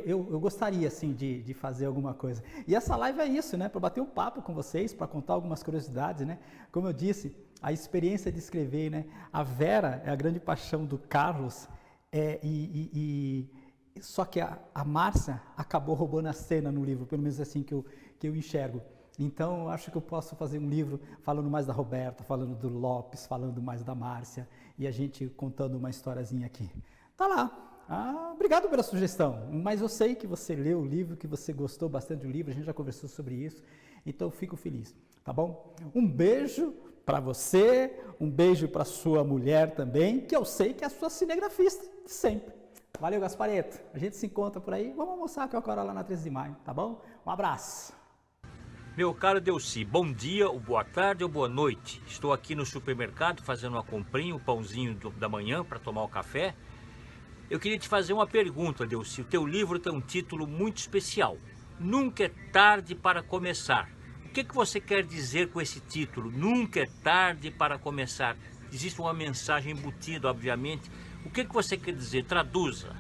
eu gostaria, assim, de fazer alguma coisa. E essa live é isso, né? Para bater um papo com vocês, para contar algumas curiosidades, né? Como eu disse, a experiência de escrever, né? A Vera é a grande paixão do Carlos, só que a Márcia acabou roubando a cena no livro, pelo menos assim que eu enxergo. Então, eu acho que eu posso fazer um livro falando mais da Roberta, falando do Lopes, falando mais da Márcia, e a gente contando uma historiazinha aqui. Tá lá. Obrigado pela sugestão, mas eu sei que você leu o livro, que você gostou bastante do livro, a gente já conversou sobre isso, então eu fico feliz, tá bom? Um beijo para você, um beijo para sua mulher também, que eu sei que é a sua cinegrafista de sempre. Valeu, Gasparetto. A gente se encontra por aí. Vamos almoçar com a Cora lá na 13 de maio, tá bom? Um abraço. Meu caro Delcy, bom dia, ou boa tarde, ou boa noite. Estou aqui no supermercado fazendo uma comprinha, o pãozinho da manhã para tomar o café. Eu queria te fazer uma pergunta, Delcy. O teu livro tem um título muito especial. Nunca é tarde para começar. O que você quer dizer com esse título? Nunca é tarde para começar. Existe uma mensagem embutida, obviamente. O que você quer dizer? Traduza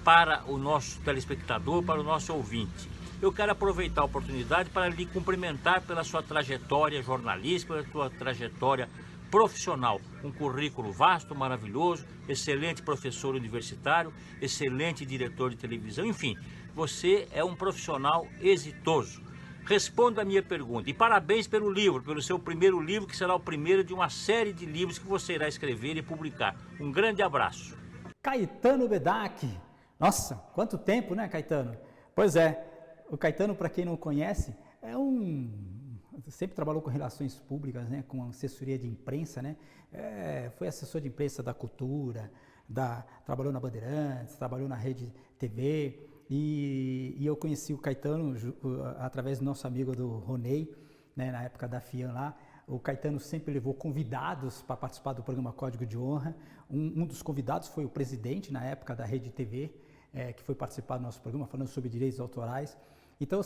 para o nosso telespectador, para o nosso ouvinte. Eu quero aproveitar a oportunidade para lhe cumprimentar pela sua trajetória jornalística, pela sua trajetória profissional. Um currículo vasto, maravilhoso, excelente professor universitário, excelente diretor de televisão, enfim, você é um profissional exitoso. Responda a minha pergunta. E parabéns pelo livro, pelo seu primeiro livro, que será o primeiro de uma série de livros que você irá escrever e publicar. Um grande abraço. Caetano Bedak. Nossa, quanto tempo, né, Caetano? Pois é. O Caetano, para quem não conhece, sempre trabalhou com relações públicas, né, com assessoria de imprensa, né, foi assessor de imprensa da Cultura, trabalhou na Bandeirantes, trabalhou na Rede TV, e eu conheci o Caetano através do nosso amigo do Ronei, né, na época da FIAN lá. O Caetano sempre levou convidados para participar do programa Código de Honra. Um dos convidados foi o presidente, na época, da Rede TV, que foi participar do nosso programa, falando sobre direitos autorais. Então,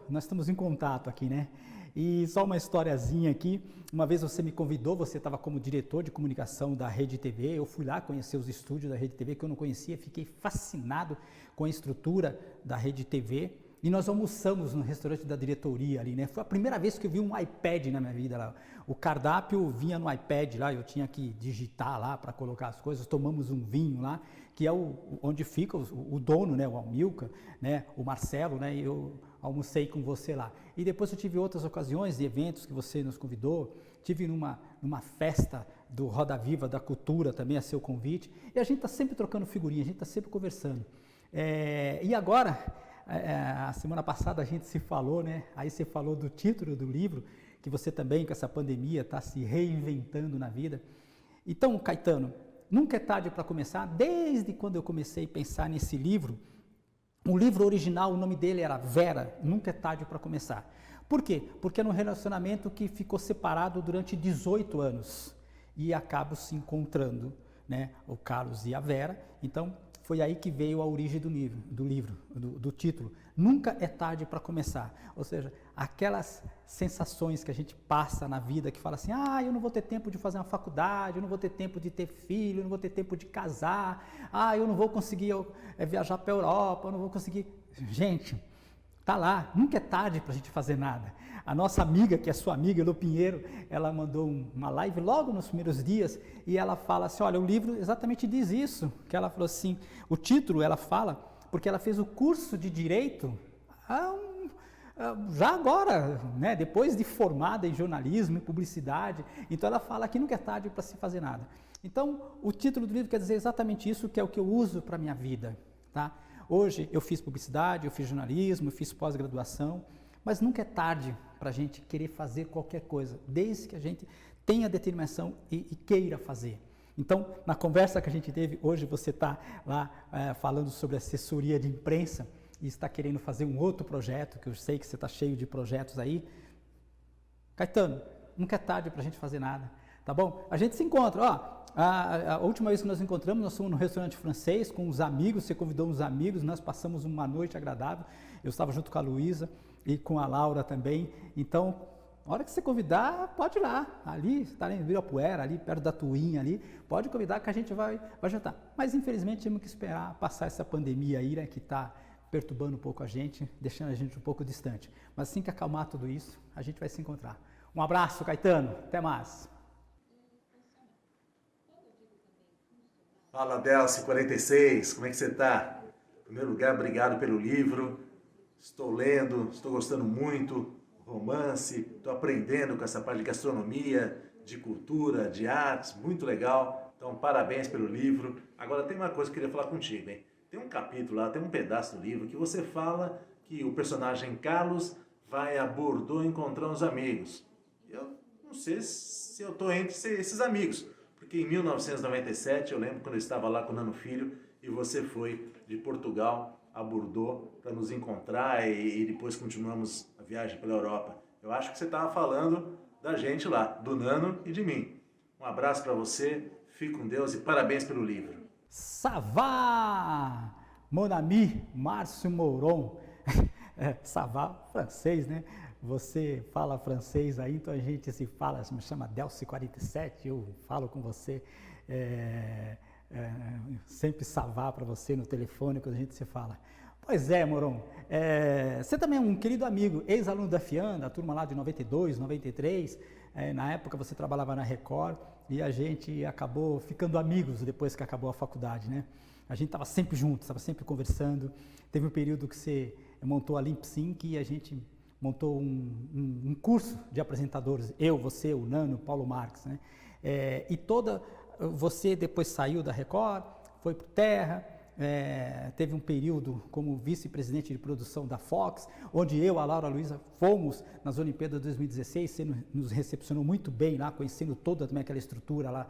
nós estamos em contato aqui, né? E só uma historiazinha aqui, uma vez você me convidou, você estava como diretor de comunicação da Rede TV, eu fui lá conhecer os estúdios da Rede TV, que eu não conhecia, fiquei fascinado com a estrutura da Rede TV, e nós almoçamos no restaurante da diretoria ali, né? Foi a primeira vez que eu vi um iPad na minha vida lá. O cardápio vinha no iPad lá, eu tinha que digitar lá para colocar as coisas, tomamos um vinho lá, que é onde fica o dono, né? O Amilcar, né? O Marcelo, né? E eu almocei com você lá. E depois eu tive outras ocasiões de eventos que você nos convidou, tive numa festa do Roda Viva da Cultura também, a seu convite, e a gente está sempre trocando figurinha, a gente está sempre conversando. E agora, a semana passada a gente se falou, né? Aí você falou do título do livro, que você também, com essa pandemia, está se reinventando na vida. Então, Caetano, nunca é tarde para começar. Desde quando eu comecei a pensar nesse livro, o livro original, o nome dele era Vera, Nunca é Tarde para Começar. Por quê? Porque era um relacionamento que ficou separado durante 18 anos e acabo se encontrando, né, o Carlos e a Vera. Então, foi aí que veio a origem do título. Nunca é tarde para começar. Ou seja, aquelas sensações que a gente passa na vida, que fala assim, eu não vou ter tempo de fazer uma faculdade, eu não vou ter tempo de ter filho, eu não vou ter tempo de casar, eu não vou conseguir viajar para a Europa, eu não vou conseguir... Gente, tá lá, nunca é tarde para a gente fazer nada. A nossa amiga, que é sua amiga, Elô Pinheiro, ela mandou uma live logo nos primeiros dias e ela fala assim, olha, o livro exatamente diz isso, que ela falou assim, o título ela fala, porque ela fez o curso de Direito já agora, né, depois de formada em jornalismo, em publicidade, então ela fala que nunca é tarde para se fazer nada. Então, o título do livro quer dizer exatamente isso, que é o que eu uso para a minha vida, tá? Hoje eu fiz publicidade, eu fiz jornalismo, eu fiz pós-graduação, mas nunca é tarde para a gente querer fazer qualquer coisa, desde que a gente tenha determinação e queira fazer. Então, na conversa que a gente teve, hoje você está lá falando sobre assessoria de imprensa e está querendo fazer um outro projeto, que eu sei que você está cheio de projetos aí. Caetano, nunca é tarde para a gente fazer nada, tá bom? A gente se encontra, a última vez que nós nos encontramos, nós fomos no restaurante francês com os amigos, você convidou uns amigos, nós passamos uma noite agradável, eu estava junto com a Luísa e com a Laura também, então, na hora que você convidar, pode ir lá, ali, está em Ibirapuera, ali perto da Tuinha, ali, pode convidar que a gente vai jantar. Mas infelizmente temos que esperar passar essa pandemia aí, né, que está perturbando um pouco a gente, deixando a gente um pouco distante. Mas assim que acalmar tudo isso, a gente vai se encontrar. Um abraço, Caetano, até mais. Fala, Delci46, como é que você está? Em primeiro lugar, obrigado pelo livro, estou lendo, estou gostando muito, romance, estou aprendendo com essa parte de gastronomia, de cultura, de artes, muito legal, então parabéns pelo livro. Agora tem uma coisa que eu queria falar contigo, hein? Tem um capítulo lá, tem um pedaço do livro que você fala que o personagem Carlos vai a Bordeaux encontrar uns amigos. Eu não sei se eu estou entre esses amigos, porque em 1997, eu lembro quando eu estava lá com o Nano Filho, e você foi de Portugal a Bordeaux para nos encontrar e depois continuamos a viagem pela Europa. Eu acho que você estava falando da gente lá, do Nano e de mim. Um abraço para você, fique com Deus e parabéns pelo livro. Ça va, mon ami, Márcio Moron. Ça va, francês, né? Você fala francês aí, então a gente se fala, me chama Delci47, eu falo com você, sempre ça va para você no telefone quando a gente se fala. Pois é, Moron, você também é um querido amigo, ex-aluno da FIAN, da turma lá de 92, 93, na época você trabalhava na Record e a gente acabou ficando amigos depois que acabou a faculdade, né? A gente estava sempre junto, estava sempre conversando, teve um período que você montou a Limp Sync e a gente montou um curso de apresentadores, eu, você, o Nano, o Paulo Marques, né? Você depois saiu da Record, foi para o Terra, teve um período como vice-presidente de produção da Fox, onde eu, a Laura Luísa, fomos nas Olimpíadas de 2016, você nos recepcionou muito bem lá, conhecendo toda também aquela estrutura lá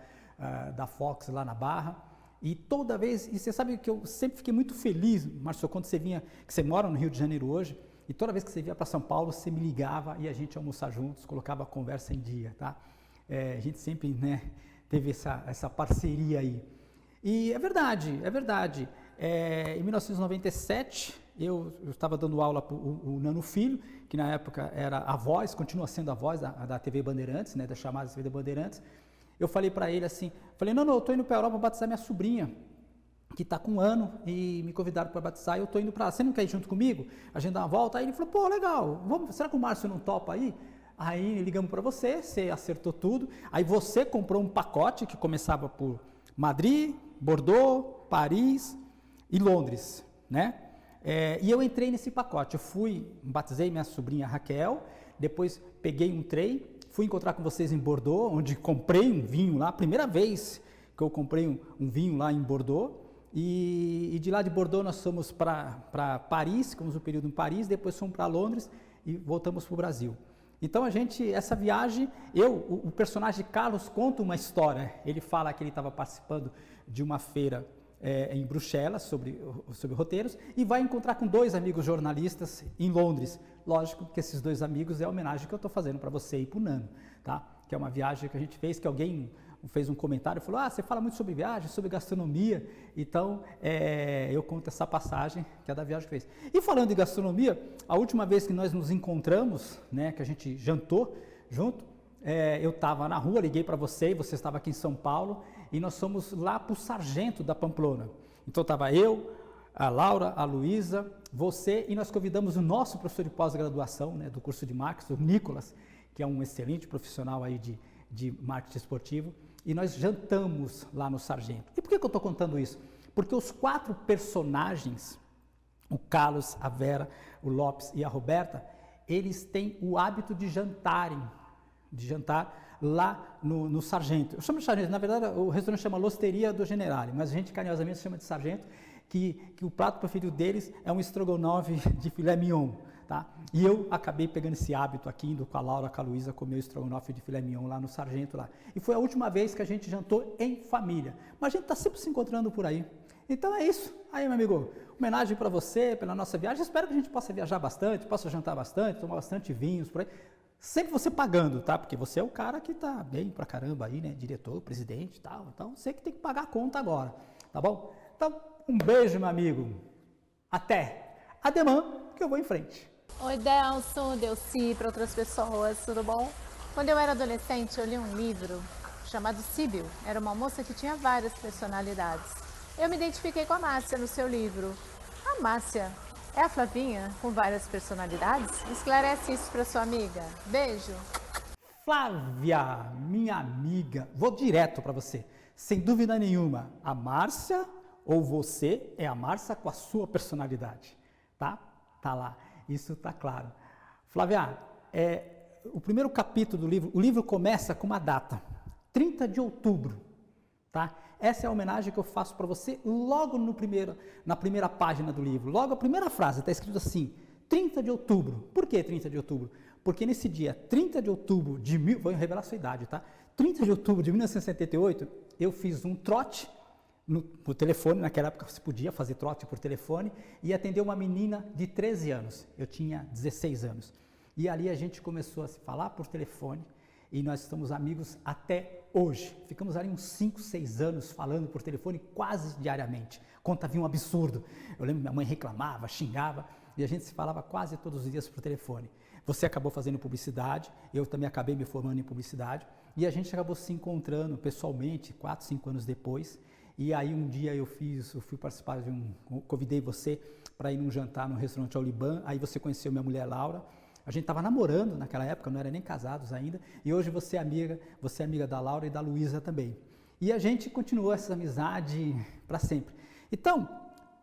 da Fox lá na Barra. E toda vez, e você sabe que eu sempre fiquei muito feliz, Márcio, quando você vinha, que você mora no Rio de Janeiro hoje, e toda vez que você vinha para São Paulo, você me ligava e a gente ia almoçar juntos, colocava a conversa em dia, tá? A gente sempre, né, teve essa parceria aí. E é verdade. Em 1997, eu estava dando aula para o Nano Filho, que na época era a voz, continua sendo a voz da TV Bandeirantes, né, da chamada TV Bandeirantes. Eu falei para ele assim, não, eu estou indo para a Europa batizar minha sobrinha, que está com 1 ano, e me convidaram para batizar, e eu estou indo para lá, você não quer ir junto comigo? A gente dá uma volta, aí ele falou, pô, legal, será que o Márcio não topa aí? Aí ligamos para você acertou tudo, aí você comprou um pacote que começava por Madrid, Bordeaux, Paris e Londres, né? E eu entrei nesse pacote, batizei minha sobrinha Raquel, depois peguei um trem, fui encontrar com vocês em Bordeaux, onde comprei um vinho lá, primeira vez que eu comprei um vinho lá em Bordeaux, e de lá de Bordeaux nós fomos para Paris, ficamos um período em Paris, depois fomos para Londres e voltamos para o Brasil. Então essa viagem, o personagem Carlos conta uma história. Ele fala que ele estava participando de uma feira em Bruxelas sobre roteiros e vai encontrar com 2 amigos jornalistas em Londres. Lógico que esses 2 amigos é a homenagem que eu estou fazendo para você e para o Nano, tá? Que é uma viagem que a gente fez, que alguém fez um comentário e falou: você fala muito sobre viagem, sobre gastronomia. Então eu conto essa passagem que é da viagem que fez. E falando de gastronomia, a última vez que nós nos encontramos, né, que a gente jantou junto, eu estava na rua, liguei para você e você estava aqui em São Paulo e nós fomos lá para o Sargento da Pamplona. Então estava eu, a Laura, a Luísa, você, e nós convidamos o nosso professor de pós-graduação, né, do curso de marketing, o Nicolas, que é um excelente profissional aí de marketing esportivo, e nós jantamos lá no Sargento. E por que eu estou contando isso? Porque os 4 personagens, o Carlos, a Vera, o Lopes e a Roberta, eles têm o hábito de jantar lá no Sargento. Eu chamo de Sargento, na verdade o restaurante chama L'Osteria do Generale, mas a gente carinhosamente chama de Sargento, que o prato preferido deles é um estrogonofe de filé mignon, tá? E eu acabei pegando esse hábito aqui, indo com a Laura, com a Luísa, comer o estrogonofe de filé mignon lá no Sargento lá. E foi a última vez que a gente jantou em família, mas a gente está sempre se encontrando por aí. Então é isso. Aí, meu amigo, homenagem para você, pela nossa viagem. Espero que a gente possa viajar bastante, possa jantar bastante, tomar bastante vinhos por aí. Sempre você pagando, tá? Porque você é o cara que tá bem pra caramba aí, né? Diretor, presidente e tal. Então, você que tem que pagar a conta agora, tá bom? Então, um beijo, meu amigo. Até. Ademã, que eu vou em frente. Oi, Delson, Delci, para outras pessoas, tudo bom? Quando eu era adolescente, eu li um livro chamado Síbil. Era uma moça que tinha várias personalidades. Eu me identifiquei com a Márcia no seu livro. A Márcia é a Flavinha com várias personalidades? Esclarece isso para sua amiga. Beijo. Flávia, minha amiga, vou direto para você. Sem dúvida nenhuma, a Márcia ou você é a Márcia com a sua personalidade, tá? Tá lá, isso tá claro. Flávia, o primeiro capítulo do livro, o livro começa com uma data, 30 de outubro, tá? Essa é a homenagem que eu faço para você logo na primeira página do livro. Logo a primeira frase está escrito assim, 30 de outubro. Por que 30 de outubro? Porque nesse dia, 30 de outubro vou revelar a sua idade, tá? 30 de outubro de 1978, eu fiz um trote por telefone, naquela época você podia fazer trote por telefone, e atender uma menina de 13 anos. Eu tinha 16 anos. E ali a gente começou a se falar por telefone, e nós estamos amigos até hoje. Ficamos ali uns 5, 6 anos falando por telefone quase diariamente. Conta vinha um absurdo. Eu lembro que minha mãe reclamava, xingava, e a gente se falava quase todos os dias por telefone. Você acabou fazendo publicidade, eu também acabei me formando em publicidade, e a gente acabou se encontrando pessoalmente 4, 5 anos depois. E aí um dia eu fui participar convidei você para ir num jantar no restaurante Oliban, aí você conheceu minha mulher Laura. A gente estava namorando naquela época, não era nem casados ainda, e hoje você é amiga da Laura e da Luísa também. E a gente continuou essa amizade para sempre. Então,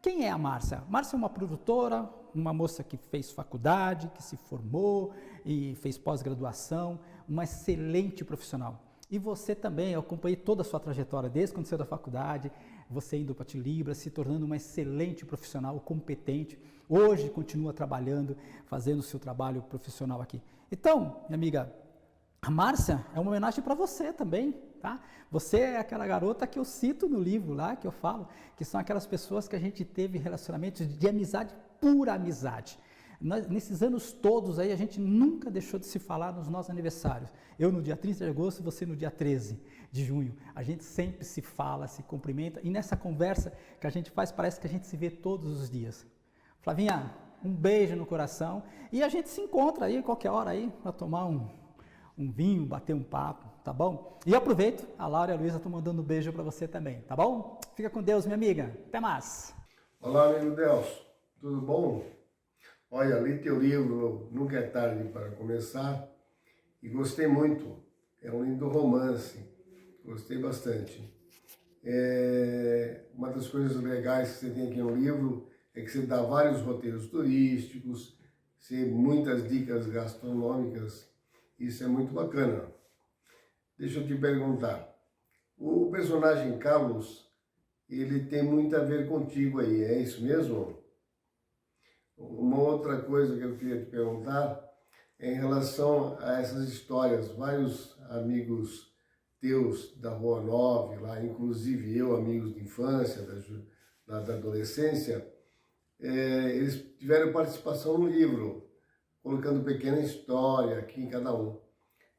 quem é a Márcia? Márcia é uma produtora, uma moça que fez faculdade, que se formou e fez pós-graduação, uma excelente profissional. E você também, eu acompanhei toda a sua trajetória, desde quando saiu da faculdade, você indo para a Tilibra, se tornando uma excelente profissional, competente. Hoje continua trabalhando, fazendo o seu trabalho profissional aqui. Então, minha amiga, a Márcia é uma homenagem para você também, tá? Você é aquela garota que eu cito no livro lá, que eu falo, que são aquelas pessoas que a gente teve relacionamentos de amizade, pura amizade. Nesses anos todos aí, a gente nunca deixou de se falar nos nossos aniversários. Eu no dia 30 de agosto, você no dia 13 de junho. A gente sempre se fala, se cumprimenta, e nessa conversa que a gente faz, parece que a gente se vê todos os dias. Flavinha, um beijo no coração, e a gente se encontra aí qualquer hora aí, para tomar um vinho, bater um papo, tá bom? E aproveito, a Laura e a Luísa estão mandando um beijo para você também, tá bom? Fica com Deus, minha amiga. Até mais. Olá, amigo Delson. Tudo bom? Olha, li teu livro Nunca é Tarde para Começar e gostei muito. É um lindo romance, gostei bastante. Uma das coisas legais que você tem aqui no livro é que você dá vários roteiros turísticos, muitas dicas gastronômicas, isso é muito bacana. Deixa eu te perguntar, o personagem Carlos, ele tem muito a ver contigo aí, é isso mesmo? Uma outra coisa que eu queria te perguntar, em relação a essas histórias. Vários amigos teus da Rua 9, lá, inclusive eu, amigos de infância, da adolescência, eles tiveram participação no livro, colocando pequena história aqui em cada um.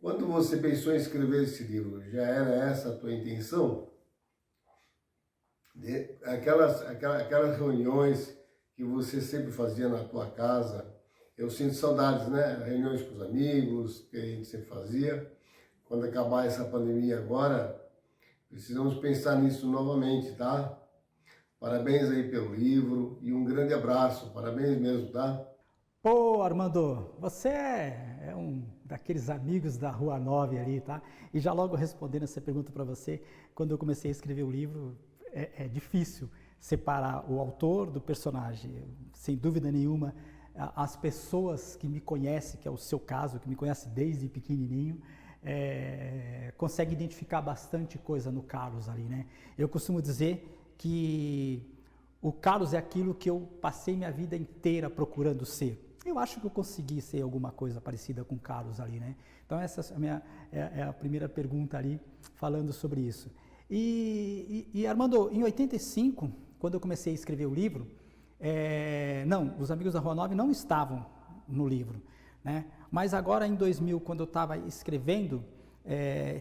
Quando você pensou em escrever esse livro, já era essa a tua intenção? Aquelas reuniões que você sempre fazia na tua casa, eu sinto saudades, né? Reuniões com os amigos, que a gente sempre fazia. Quando acabar essa pandemia agora, precisamos pensar nisso novamente, tá? Parabéns aí pelo livro e um grande abraço, parabéns mesmo, tá? Pô, Armando, você é um daqueles amigos da Rua 9 ali, tá? E já logo respondendo essa pergunta para você, quando eu comecei a escrever o livro, é difícil separar o autor do personagem. Sem dúvida nenhuma, as pessoas que me conhecem, que é o seu caso, que me conhece desde pequenininho, conseguem identificar bastante coisa no Carlos ali, né? Eu costumo dizer que o Carlos é aquilo que eu passei minha vida inteira procurando ser. Eu acho que eu consegui ser alguma coisa parecida com o Carlos ali, né? Então essa é a primeira pergunta ali, falando sobre isso. E Armando, em 85, quando eu comecei a escrever o livro, não, os Amigos da Rua 9 não estavam no livro, né? Mas agora em 2000, quando eu estava escrevendo,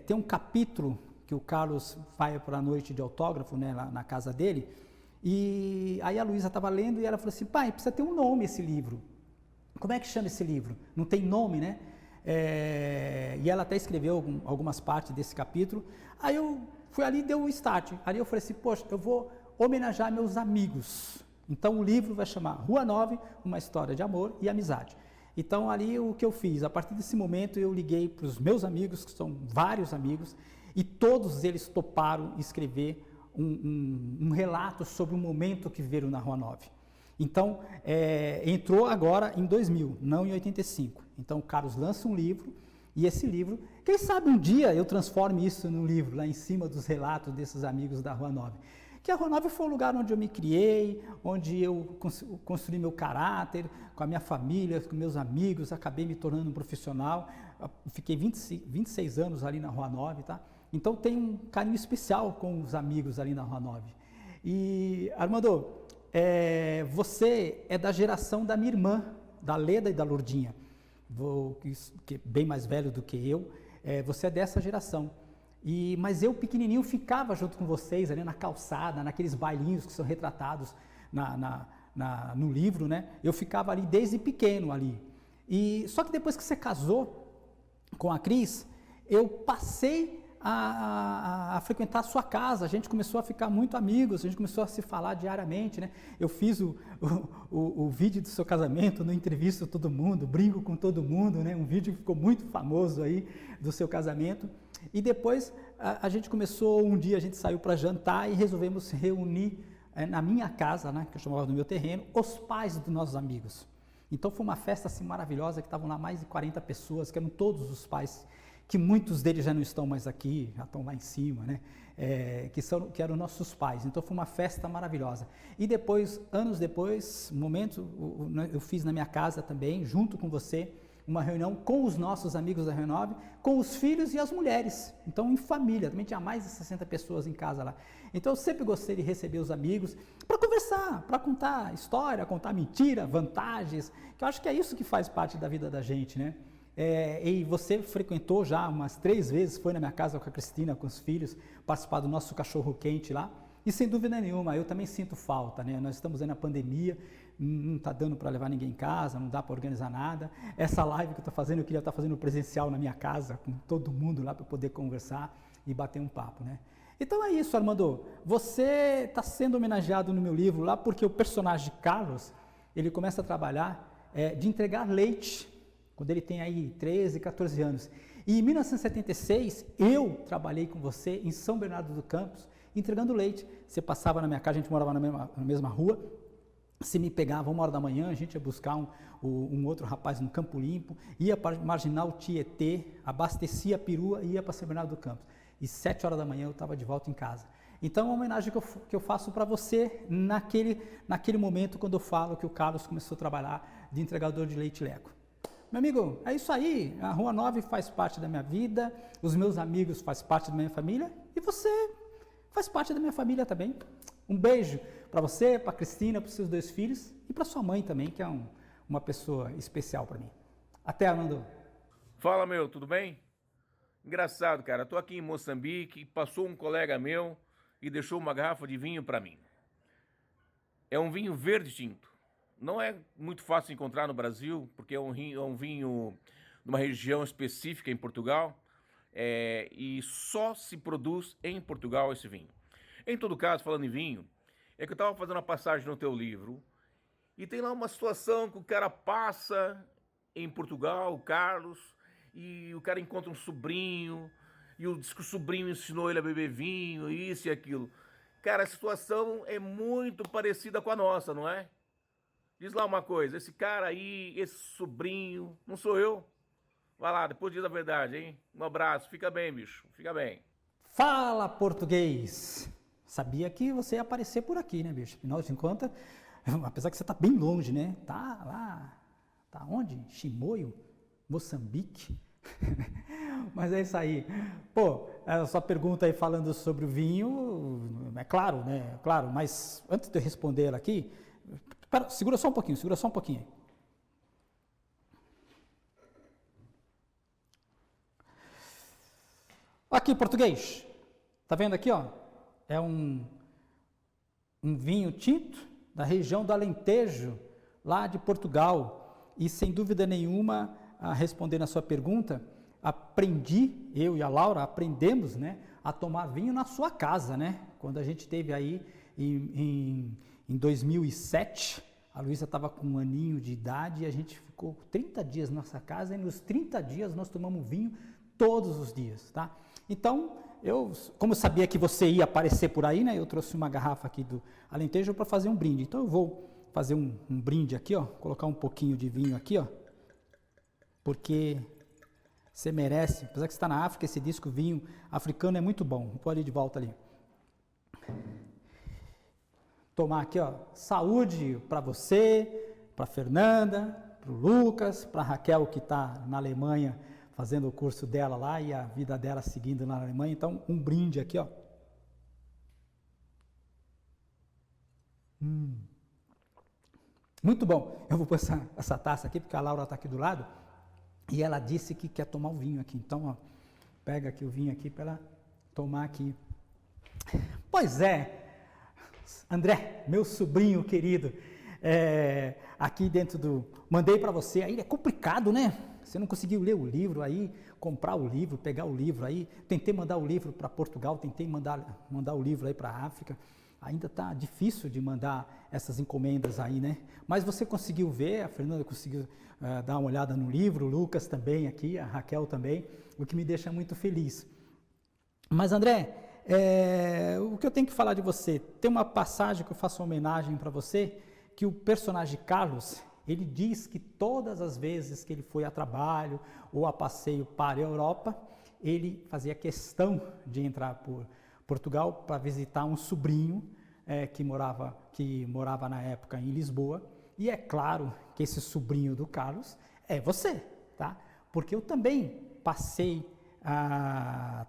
tem um capítulo que o Carlos vai para a noite de autógrafo, né, lá na casa dele, e aí a Luísa estava lendo e ela falou assim: pai, precisa ter um nome esse livro. Como é que chama esse livro? Não tem nome, né? E ela até escreveu algumas partes desse capítulo. Aí eu fui ali e deu o start. Ali eu falei assim: poxa, eu vou homenagear meus amigos. Então o livro vai chamar Rua 9, uma história de amor e amizade. Então ali o que eu fiz, a partir desse momento eu liguei para os meus amigos, que são vários amigos, e todos eles toparam escrever um relato sobre o momento que viveram na Rua 9. Então, entrou agora em 2000, não em 85. Então, o Carlos lança um livro, e esse livro, quem sabe um dia eu transforme isso num livro, lá em cima dos relatos desses amigos da Rua 9. Que a Rua 9 foi o lugar onde eu me criei, onde eu construí meu caráter, com a minha família, com meus amigos, acabei me tornando um profissional. Fiquei 26 anos ali na Rua 9, tá? Então, tenho um carinho especial com os amigos ali na Rua 9. E, Armando, você é da geração da minha irmã, da Leda e da Lourdinha, que é bem mais velho do que eu. Você é dessa geração. Mas eu, pequenininho, ficava junto com vocês ali na calçada, naqueles bailinhos que são retratados no livro, né? Eu ficava ali desde pequeno ali. Só que depois que você casou com a Cris, eu passei a frequentar a sua casa, a gente começou a ficar muito amigos, a gente começou a se falar diariamente, né? Eu fiz o vídeo do seu casamento, no entrevisto todo mundo, brinco com todo mundo, né? Um vídeo que ficou muito famoso aí do seu casamento. E depois a gente começou, um dia a gente saiu para jantar e resolvemos reunir na minha casa, né? Que eu chamava no meu terreno, os pais dos nossos amigos. Então foi uma festa assim maravilhosa, que estavam lá mais de 40 pessoas, que eram todos os pais, que muitos deles já não estão mais aqui, já estão lá em cima, né? Que eram nossos pais. Então foi uma festa maravilhosa. E depois, anos depois, eu fiz na minha casa também, junto com você, uma reunião com os nossos amigos da Rua 9, com os filhos e as mulheres. Então, em família, também tinha mais de 60 pessoas em casa lá. Então, eu sempre gostei de receber os amigos para conversar, para contar história, contar mentira, vantagens, que eu acho que é isso que faz parte da vida da gente, né? E você frequentou já umas 3 vezes, foi na minha casa com a Cristina, com os filhos, participar do nosso cachorro quente lá. E sem dúvida nenhuma, eu também sinto falta, né? Nós estamos aí na pandemia, não está dando para levar ninguém em casa, não dá para organizar nada. Essa live que eu estou fazendo, eu queria estar fazendo presencial na minha casa, com todo mundo lá para poder conversar e bater um papo, né? Então é isso, Armando. Você está sendo homenageado no meu livro lá porque o personagem Carlos, ele começa a trabalhar de entregar leite, quando ele tem aí 13, 14 anos. E em 1976, eu trabalhei com você em São Bernardo do Campos, entregando leite. Você passava na minha casa, a gente morava na mesma rua, você me pegava 1h da manhã, a gente ia buscar um outro rapaz no Campo Limpo, ia para Marginal Tietê, abastecia a perua e ia para São Bernardo do Campos. E 7h da manhã eu estava de volta em casa. Então é uma homenagem que eu faço para você naquele momento, quando eu falo que o Carlos começou a trabalhar de entregador de leite Leco. meu amigo, é isso aí. A Rua 9 faz parte da minha vida, os meus amigos fazem parte da minha família e você faz parte da minha família também. Um beijo para você, para Cristina, para os seus 2 filhos e para sua mãe também, que é uma pessoa especial para mim. Até, Armando. Fala, meu, tudo bem? Engraçado, cara, tô aqui em Moçambique, passou um colega meu e deixou uma garrafa de vinho para mim. É um vinho verde tinto. Não é muito fácil encontrar no Brasil, porque é um vinho numa região específica em Portugal, e só se produz em Portugal esse vinho. Em todo caso, falando em vinho, é que eu estava fazendo uma passagem no teu livro, e tem lá uma situação que o cara passa em Portugal, o Carlos, e o cara encontra um sobrinho, e diz que o sobrinho ensinou ele a beber vinho, isso e aquilo. Cara, a situação é muito parecida com a nossa, não é? Diz lá uma coisa, esse cara aí, esse sobrinho, não sou eu? Vai lá, depois diz a verdade, hein? Um abraço, fica bem, bicho, fica bem. Fala, português! Sabia que você ia aparecer por aqui, né, bicho? Afinal de contas, apesar que você tá bem longe, né? Tá lá, tá onde? Chimoio? Moçambique? Mas é isso aí. Pô, a sua pergunta aí falando sobre o vinho, é claro, né? É claro, mas antes de eu responder ela aqui, segura só um pouquinho. Aqui, português. Tá vendo aqui, ó? É um vinho tinto da região do Alentejo, lá de Portugal. E sem dúvida nenhuma, a responder na sua pergunta, eu e a Laura aprendemos, né, a tomar vinho na sua casa, né? Quando a gente teve aí em 2007, a Luísa estava com 1 aninho de idade e a gente ficou 30 dias na nossa casa e nos 30 dias nós tomamos vinho todos os dias, tá? Então, como eu sabia que você ia aparecer por aí, né, eu trouxe uma garrafa aqui do Alentejo para fazer um brinde. Então eu vou fazer um brinde aqui, ó, colocar um pouquinho de vinho aqui, ó, porque você merece. Apesar que você está na África, esse disco vinho africano é muito bom. Pode ir de volta ali. Tomar aqui, ó, saúde para você, para Fernanda, para o Lucas, para Raquel que está na Alemanha fazendo o curso dela lá e a vida dela seguindo na Alemanha. Então, um brinde aqui, ó. Muito bom. Eu vou pôr essa taça aqui, porque a Laura está aqui do lado, e ela disse que quer tomar o vinho aqui. Então, ó, pega aqui o vinho aqui para ela tomar aqui. Pois é, André, meu sobrinho querido, aqui dentro mandei para você, aí é complicado, né? Você não conseguiu ler o livro aí, comprar o livro, pegar o livro aí. Tentei mandar o livro para Portugal, tentei mandar o livro aí para a África. Ainda está difícil de mandar essas encomendas aí, né? Mas você conseguiu ver, a Fernanda conseguiu dar uma olhada no livro, o Lucas também aqui, a Raquel também, o que me deixa muito feliz. Mas André, o que eu tenho que falar de você, tem uma passagem que eu faço uma homenagem para você, que o personagem Carlos, ele diz que todas as vezes que ele foi a trabalho ou a passeio para a Europa, ele fazia questão de entrar por Portugal para visitar um sobrinho que morava na época em Lisboa. E é claro que esse sobrinho do Carlos é você, tá? Porque eu também passei,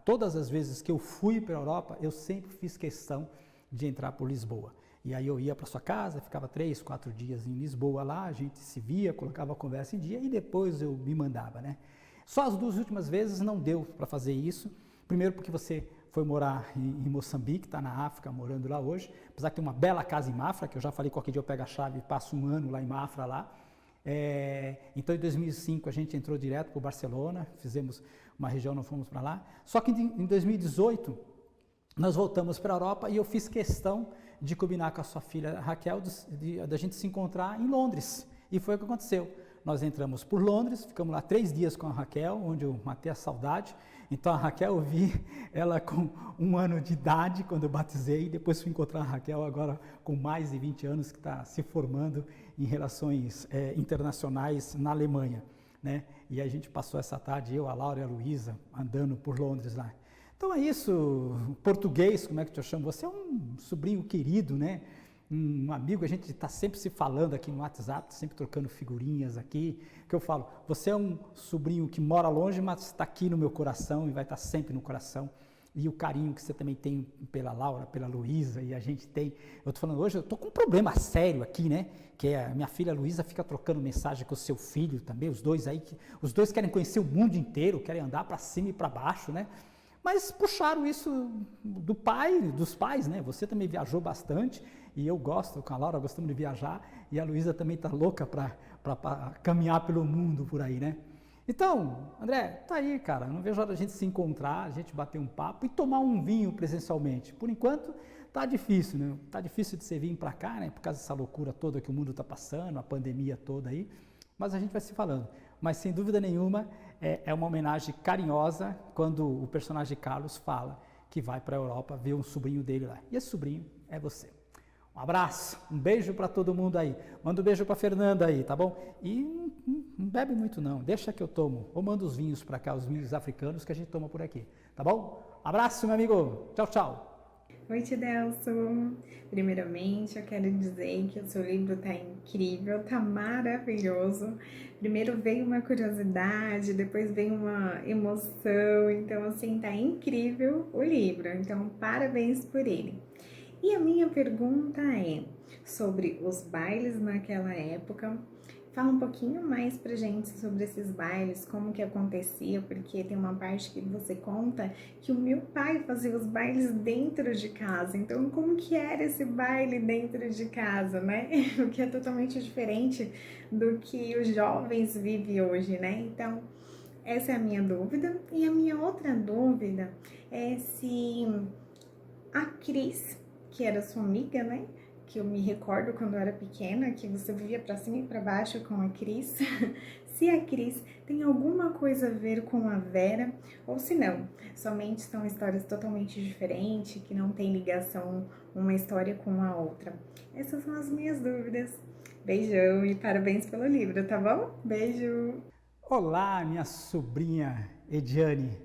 todas as vezes que eu fui para a Europa, eu sempre fiz questão de entrar por Lisboa. E aí eu ia para sua casa, ficava 3, 4 dias em Lisboa lá, a gente se via, colocava a conversa em dia e depois eu me mandava, né? Só as 2 últimas vezes não deu para fazer isso. Primeiro porque você foi morar em Moçambique, está na África, morando lá hoje, apesar que tem uma bela casa em Mafra, que eu já falei, qualquer dia eu pego a chave e passo 1 ano lá em Mafra lá. Então em 2005 a gente entrou direto para o Barcelona, fizemos uma região, nós fomos para lá. Só que em 2018 nós voltamos para a Europa e eu fiz questão de combinar com a sua filha Raquel da gente se encontrar em Londres. E foi o que aconteceu. Nós entramos por Londres, ficamos lá 3 dias com a Raquel, onde eu matei a saudade. Então a Raquel, eu vi ela com 1 ano de idade quando eu batizei, e depois fui encontrar a Raquel agora com mais de 20 anos, que está se formando em relações internacionais na Alemanha, né? E a gente passou essa tarde, eu, a Laura e a Luísa, andando por Londres lá. Então é isso, português, como é que eu chamo? Você é um sobrinho querido, né? um amigo, a gente está sempre se falando aqui no WhatsApp, sempre trocando figurinhas aqui, que eu falo, você é um sobrinho que mora longe, mas está aqui no meu coração e vai estar sempre no coração. E o carinho que você também tem pela Laura, pela Luísa, e a gente tem... Eu estou falando hoje, eu estou com um problema sério aqui, né? Que é a minha filha Luísa fica trocando mensagem com o seu filho também, os dois aí, os dois querem conhecer o mundo inteiro, querem andar para cima e para baixo, né? Mas puxaram isso dos pais, né? Você também viajou bastante, e eu gosto, com a Laura gostamos de viajar, e a Luísa também está louca para caminhar pelo mundo por aí, né? Então, André, tá aí, cara, não vejo a hora da gente se encontrar, a gente bater um papo e tomar um vinho presencialmente. Por enquanto, tá difícil, né? Tá difícil de você vir para cá, né? Por causa dessa loucura toda que o mundo tá passando, a pandemia toda aí, mas a gente vai se falando. Mas, sem dúvida nenhuma, é uma homenagem carinhosa quando o personagem Carlos fala que vai para a Europa ver um sobrinho dele lá. E esse sobrinho é você. Um abraço, um beijo para todo mundo aí. Manda um beijo para Fernanda aí, tá bom? E não bebe muito não, deixa que eu tomo. Ou manda os vinhos para cá, os vinhos africanos que a gente toma por aqui, tá bom? Abraço, meu amigo. Tchau, tchau. Oi, Tidelson. Primeiramente, eu quero dizer que o seu livro tá incrível, tá maravilhoso. Primeiro veio uma curiosidade, depois veio uma emoção. Então, assim, tá incrível o livro. Então, parabéns por ele. E a minha pergunta é sobre os bailes naquela época. Fala um pouquinho mais pra gente sobre esses bailes, como que acontecia, porque tem uma parte que você conta que o meu pai fazia os bailes dentro de casa. Então, como que era esse baile dentro de casa, né? O que é totalmente diferente do que os jovens vivem hoje, né? Então, essa é a minha dúvida. E a minha outra dúvida é se a Cris, que era sua amiga, né? Que eu me recordo quando eu era pequena, que você vivia pra cima e pra baixo com a Cris. Se a Cris tem alguma coisa a ver com a Vera, ou se não, somente são histórias totalmente diferentes, que não tem ligação uma história com a outra. Essas são as minhas dúvidas. Beijão e parabéns pelo livro, tá bom? Beijo! Olá, minha sobrinha Ediane.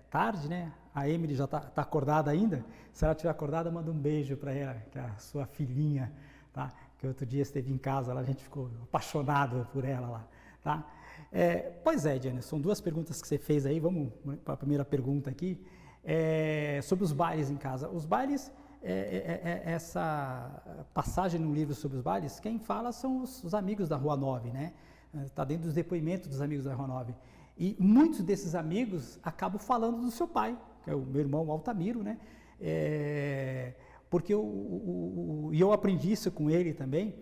Tarde, né? A Emily já tá acordada ainda. Se ela estiver acordada, manda um beijo para ela, que é a sua filhinha, tá? Que outro dia esteve em casa, a gente ficou apaixonado por ela lá, tá? Pois é, Diana, são duas perguntas que você fez aí. Vamos para a primeira pergunta aqui. Sobre os bailes em casa. Os bailes, essa passagem no livro sobre os bailes, quem fala são os amigos da Rua 9, né? Está dentro dos depoimentos dos amigos da Rua 9. E muitos desses amigos acabam falando do seu pai, que é o meu irmão Altamiro, né? Porque eu aprendi isso com ele também.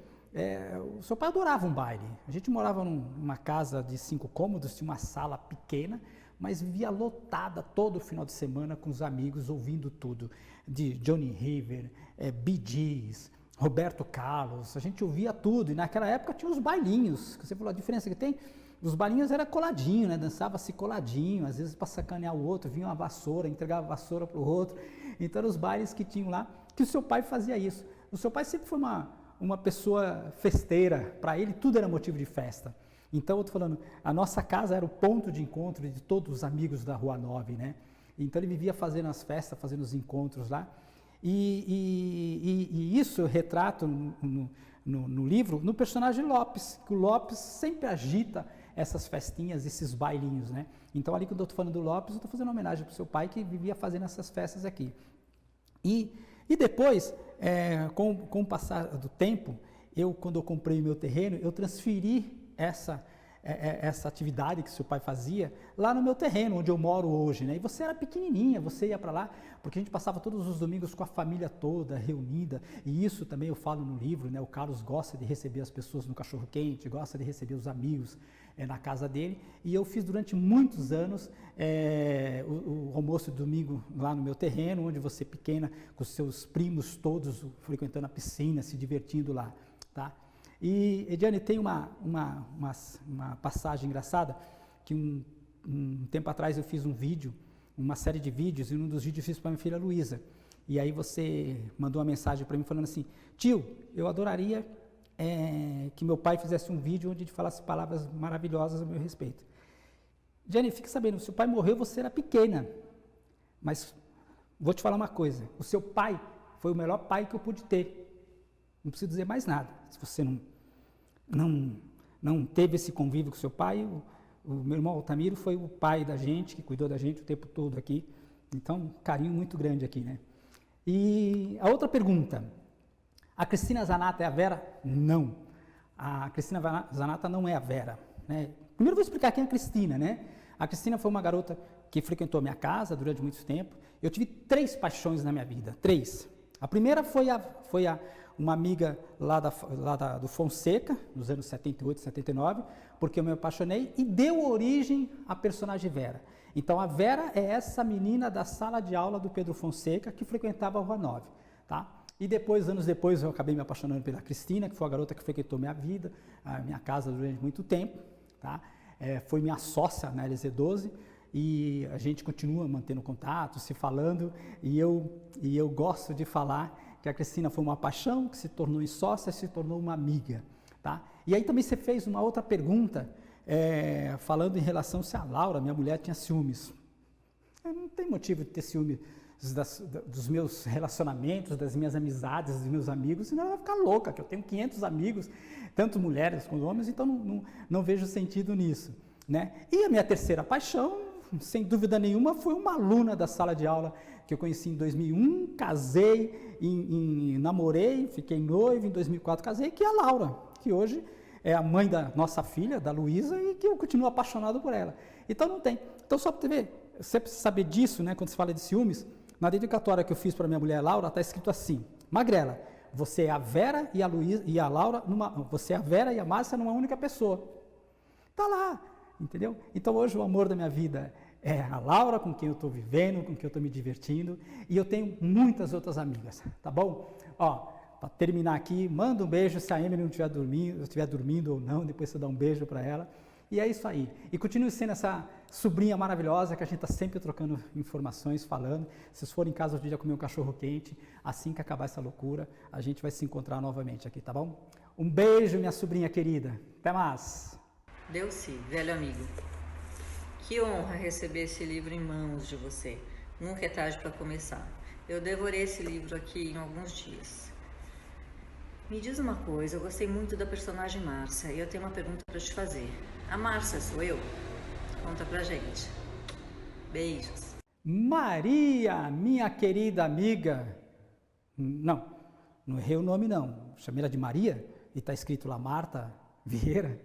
O seu pai adorava um baile. A gente morava numa casa de 5 cômodos, tinha uma sala pequena, mas vivia lotada todo final de semana com os amigos, ouvindo tudo. De Johnny River, Bee Gees, Roberto Carlos, a gente ouvia tudo. E naquela época tinha os bailinhos, que você falou a diferença que tem. Os bailinhos era coladinho, né? Dançava-se coladinho, às vezes para sacanear o outro, vinha uma vassoura, entregava a vassoura para o outro. Então eram os bailes que tinham lá, que o seu pai fazia isso. O seu pai sempre foi uma pessoa festeira, para ele tudo era motivo de festa. Então eu estou falando, a nossa casa era o ponto de encontro de todos os amigos da Rua 9, né? Então ele vivia fazendo as festas, fazendo os encontros lá. E isso eu retrato no livro, no personagem Lopes, que o Lopes sempre agita essas festinhas, esses bailinhos, né? Então ali quando eu estou falando do Lopes, eu estou fazendo uma homenagem para o seu pai que vivia fazendo essas festas aqui. E depois, com o passar do tempo, quando eu comprei o meu terreno, eu transferi essa atividade que seu pai fazia lá no meu terreno, onde eu moro hoje, né? E você era pequenininha, você ia para lá, porque a gente passava todos os domingos com a família toda reunida, e isso também eu falo no livro, né? O Carlos gosta de receber as pessoas no cachorro-quente, gosta de receber os amigos na casa dele, e eu fiz durante muitos anos o almoço de domingo lá no meu terreno, onde você pequena, com seus primos todos frequentando a piscina, se divertindo lá, tá? E, Ediane, tem uma passagem engraçada, que um tempo atrás eu fiz um vídeo, uma série de vídeos, e um dos vídeos eu fiz para minha filha Luísa. E aí você mandou uma mensagem para mim falando assim, tio, eu adoraria que meu pai fizesse um vídeo onde ele falasse palavras maravilhosas a meu respeito. Ediane, fique sabendo, seu pai morreu, você era pequena, mas vou te falar uma coisa, o seu pai foi o melhor pai que eu pude ter. Não preciso dizer mais nada. Se você não teve esse convívio com seu pai, o meu irmão Altamiro foi o pai da gente, que cuidou da gente o tempo todo aqui. Então, um carinho muito grande aqui, né? E a outra pergunta, a Cristina Zanata é a Vera? Não. A Cristina Zanata não é a Vera, né? Primeiro eu vou explicar quem é a Cristina, né? A Cristina foi uma garota que frequentou minha casa durante muito tempo. Eu tive 3 paixões na minha vida, 3. A primeira foi uma amiga lá do Fonseca, nos anos 78, 79, porque eu me apaixonei e deu origem à personagem Vera. Então, a Vera é essa menina da sala de aula do Pedro Fonseca que frequentava a Rua 9, tá? E depois, anos depois, eu acabei me apaixonando pela Cristina, que foi a garota que frequentou minha vida, a minha casa durante muito tempo, tá? Foi minha sócia na LZ12 e a gente continua mantendo contato, se falando, e eu gosto de falar que a Cristina foi uma paixão, que se tornou em sócia, se tornou uma amiga, tá? E aí também você fez uma outra pergunta, falando em relação se a Laura, minha mulher, tinha ciúmes. Eu não tenho motivo de ter ciúme dos meus relacionamentos, das minhas amizades, dos meus amigos, senão ela vai ficar louca, que eu tenho 500 amigos, tanto mulheres como homens, então não vejo sentido nisso, né? E a minha terceira paixão, sem dúvida nenhuma, foi uma aluna da sala de aula que eu conheci em 2001, casei, namorei, fiquei noivo, em 2004 casei, que é a Laura, que hoje é a mãe da nossa filha, da Luísa, e que eu continuo apaixonado por ela. Então não tem. Então só para você ver, você precisa saber disso, né, quando se fala de ciúmes, na dedicatória que eu fiz para minha mulher Laura, está escrito assim: Magrela, você é a Vera e a Luísa e a Laura, você é a Vera e a Márcia numa única pessoa. Tá lá, entendeu? Então hoje o amor da minha vida é a Laura, com quem eu estou vivendo, com quem eu estou me divertindo, e eu tenho muitas outras amigas, tá bom? Ó, para terminar aqui, manda um beijo se a Emily não estiver dormindo ou não, depois você dá um beijo para ela. E é isso aí. E continue sendo essa sobrinha maravilhosa que a gente está sempre trocando informações, falando. Se vocês forem em casa hoje em dia comer um cachorro quente, assim que acabar essa loucura, a gente vai se encontrar novamente aqui, tá bom? Um beijo, minha sobrinha querida. Até mais. Delcy, velho amigo. Que honra receber esse livro em mãos de você. Nunca é tarde para começar. Eu devorei esse livro aqui em alguns dias. Me diz uma coisa, eu gostei muito da personagem Márcia e eu tenho uma pergunta para te fazer. A Márcia sou eu? Conta pra gente. Beijos. Maria, minha querida amiga. Não errei o nome não. Chamei ela de Maria e está escrito lá Marta Vieira.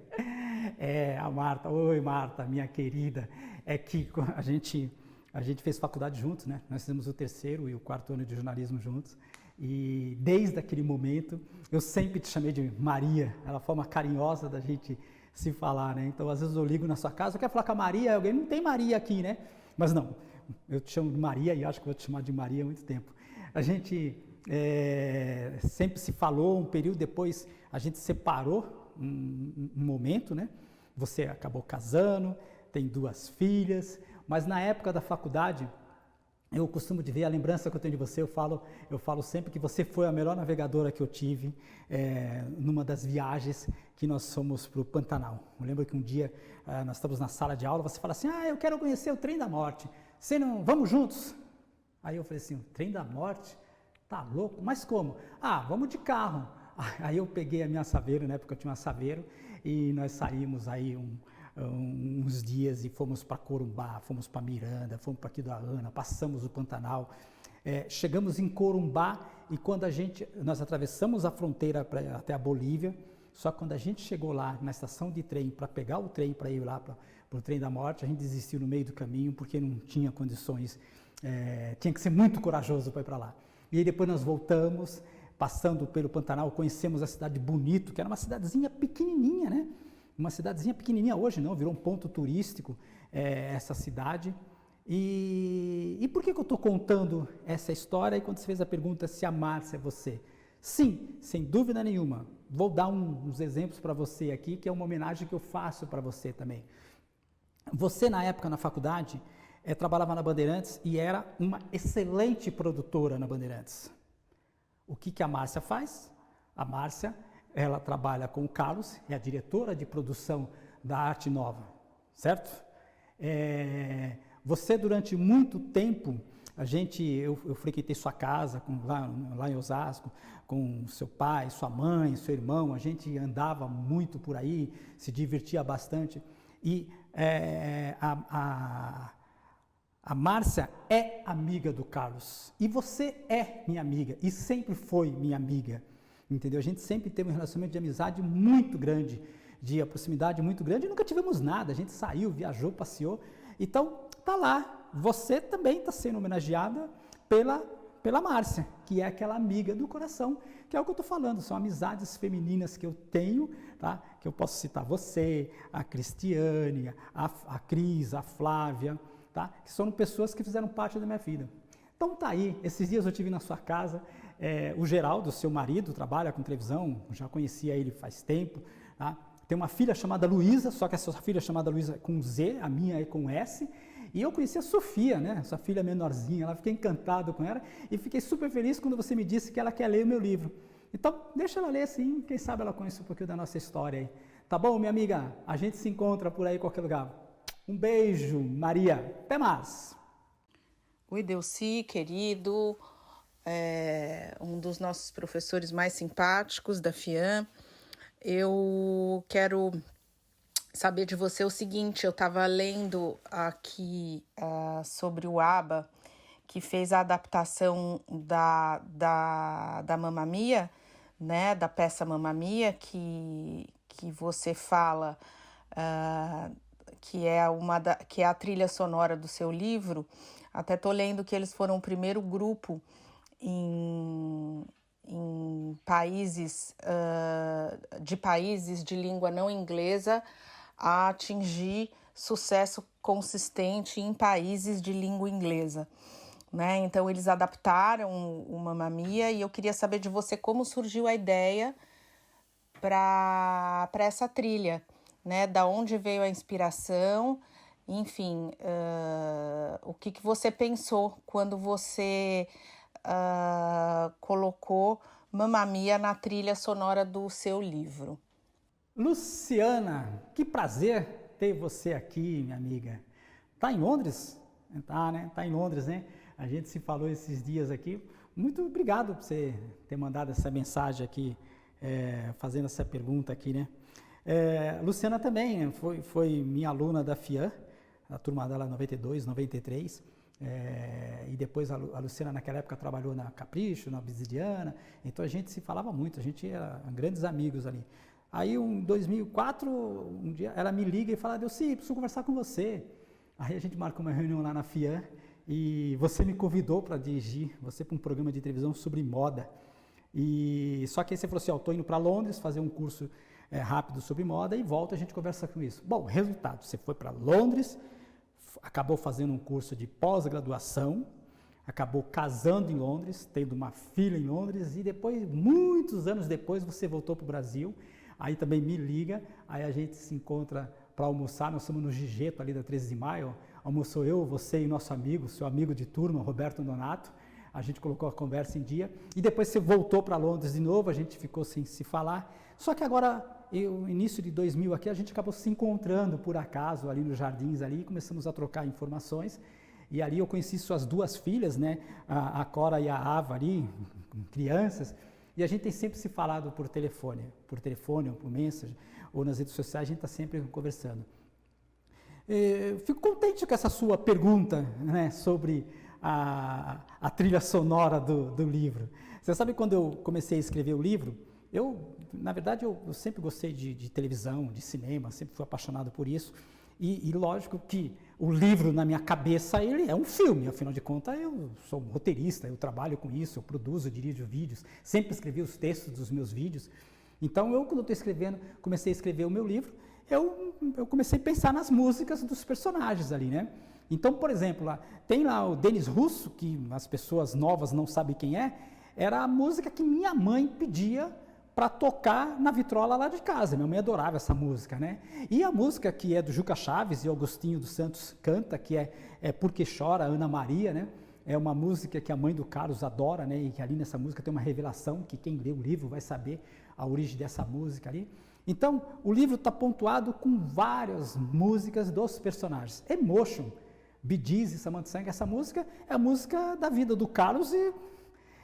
É, a Marta. Oi, Marta, minha querida. É que a gente fez faculdade juntos, né? Nós fizemos o 3º e o 4º ano de jornalismo juntos. E desde aquele momento, eu sempre te chamei de Maria. Ela foi uma carinhosa da gente se falar, né? Então, às vezes eu ligo na sua casa, eu quero falar com a Maria, alguém não tem Maria aqui, né? Mas não, eu te chamo de Maria e acho que vou te chamar de Maria há muito tempo. A gente sempre se falou, um período depois a gente separou um momento, né? Você acabou casando, tem 2 filhas, mas na época da faculdade, eu costumo dizer, a lembrança que eu tenho de você, eu falo sempre que você foi a melhor navegadora que eu tive numa das viagens que nós fomos para o Pantanal. Eu lembro que um dia nós estávamos na sala de aula, você fala assim, eu quero conhecer o Trem da Morte, vamos juntos? Aí eu falei assim, o Trem da Morte? Tá louco? Mas como? Vamos de carro. Aí eu peguei a minha Saveiro, né, porque eu tinha uma Saveiro, e nós saímos aí uns dias e fomos para Corumbá, fomos para Miranda, fomos para Aquidauana, passamos o Pantanal, chegamos em Corumbá e quando nós atravessamos a fronteira até a Bolívia, só que quando a gente chegou lá na estação de trem para pegar o trem para ir lá para o Trem da Morte, a gente desistiu no meio do caminho porque não tinha condições, tinha que ser muito corajoso para ir para lá. E aí depois nós voltamos, passando pelo Pantanal, conhecemos a cidade de Bonito, que era uma cidadezinha pequenininha, né? Uma cidadezinha pequenininha hoje, não, virou um ponto turístico essa cidade. E por que eu estou contando essa história? E quando você fez a pergunta se a Márcia é você? Sim, sem dúvida nenhuma. Vou dar uns exemplos para você aqui, que é uma homenagem que eu faço para você também. Você, na época, na faculdade, trabalhava na Bandeirantes e era uma excelente produtora na Bandeirantes. O que a Márcia faz? A Márcia, ela trabalha com o Carlos, é a diretora de produção da Arte Nova, certo? Você, durante muito tempo, eu frequentei sua casa lá em Osasco, com seu pai, sua mãe, seu irmão, a gente andava muito por aí, se divertia bastante. E a Márcia é amiga do Carlos. E você é minha amiga, e sempre foi minha amiga. Entendeu? A gente sempre teve um relacionamento de amizade muito grande, de proximidade muito grande, e nunca tivemos nada. A gente saiu, viajou, passeou. Então, tá lá. Você também está sendo homenageada pela Márcia, que é aquela amiga do coração, que é o que eu estou falando, são amizades femininas que eu tenho, tá? Que eu posso citar você, a Cristiane, a Cris, a Flávia, tá? Que são pessoas que fizeram parte da minha vida. Então tá aí, esses dias eu estive na sua casa, o Geraldo, seu marido, trabalha com televisão, já conhecia ele faz tempo, tá? Tem uma filha chamada Luísa, só que essa filha chamada Luísa com Z, a minha é com S. E eu conheci a Sofia, né? Sua filha menorzinha, ela fiquei encantado com ela e fiquei super feliz quando você me disse que ela quer ler o meu livro. Então, deixa ela ler assim, quem sabe ela conhece um pouquinho da nossa história aí. Tá bom, minha amiga? A gente se encontra por aí em qualquer lugar. Um beijo, Maria. Até mais. Oi, Delcy, querido, um dos nossos professores mais simpáticos da FIAM. Eu quero saber de você o seguinte, eu estava lendo aqui sobre o ABBA, que fez a adaptação da Mamma Mia, né, da peça Mamma Mia, que você fala que é a trilha sonora do seu livro. Até estou lendo que eles foram o primeiro grupo em países de língua não inglesa a atingir sucesso consistente em países de língua inglesa, né? Então eles adaptaram o Mamma Mia e eu queria saber de você como surgiu a ideia para essa trilha, né? Da onde veio a inspiração, enfim, o que você pensou quando você colocou Mamma Mia na trilha sonora do seu livro. Luciana, que prazer ter você aqui, minha amiga. Tá em Londres? Tá, né? Tá em Londres, né? A gente se falou esses dias aqui. Muito obrigado por você ter mandado essa mensagem aqui, fazendo essa pergunta aqui, né? Luciana também foi minha aluna da FIAM, a turma dela 92, 93. E depois a Luciana naquela época trabalhou na Capricho, na Obsidiana. Então a gente se falava muito, a gente era grandes amigos ali. Aí, em 2004, um dia, ela me liga e fala, Delcy, preciso conversar com você. Aí a gente marcou uma reunião lá na FIAM e você me convidou para dirigir você para um programa de televisão sobre moda. Só que aí você falou assim, estou indo para Londres fazer um curso rápido sobre moda e volta, a gente conversa com isso. Bom, resultado, você foi para Londres, acabou fazendo um curso de pós-graduação, acabou casando em Londres, tendo uma filha em Londres e depois, muitos anos depois, você voltou para o Brasil. Aí também me liga, aí a gente se encontra para almoçar, nós somos no Gigeto ali da 13 de Maio, almoçou eu, você e nosso amigo, seu amigo de turma, Roberto Donato, a gente colocou a conversa em dia, e depois você voltou para Londres de novo, a gente ficou sem se falar, só que agora, início de 2000 aqui, a gente acabou se encontrando por acaso ali nos jardins ali, começamos a trocar informações, e ali eu conheci suas duas filhas, né, a Cora e a Ava ali, crianças, e a gente tem sempre se falado por telefone ou por mensagem, ou nas redes sociais, a gente está sempre conversando. Fico contente com essa sua pergunta, né, sobre a trilha sonora do livro. Você sabe, quando eu comecei a escrever o livro, na verdade, eu sempre gostei de televisão, de cinema, sempre fui apaixonado por isso. E lógico que o livro, na minha cabeça, ele é um filme, afinal de contas, eu sou um roteirista, eu trabalho com isso, eu produzo, eu dirijo vídeos, sempre escrevi os textos dos meus vídeos. Então, quando eu estou escrevendo, comecei a escrever o meu livro, eu comecei a pensar nas músicas dos personagens ali, né? Então, por exemplo, tem lá o Denis Russo, que as pessoas novas não sabem quem é, era a música que minha mãe pedia para tocar na vitrola lá de casa. Minha mãe adorava essa música, né? E a música que é do Juca Chaves e Augustinho dos Santos canta, que é Porque Chora, Ana Maria, né? É uma música que a mãe do Carlos adora, né? E que ali nessa música tem uma revelação, que quem lê o livro vai saber a origem dessa música ali. Então, o livro está pontuado com várias músicas dos personagens. Emotion, Bee Gees e Samantha Sang, essa música é a música da vida do Carlos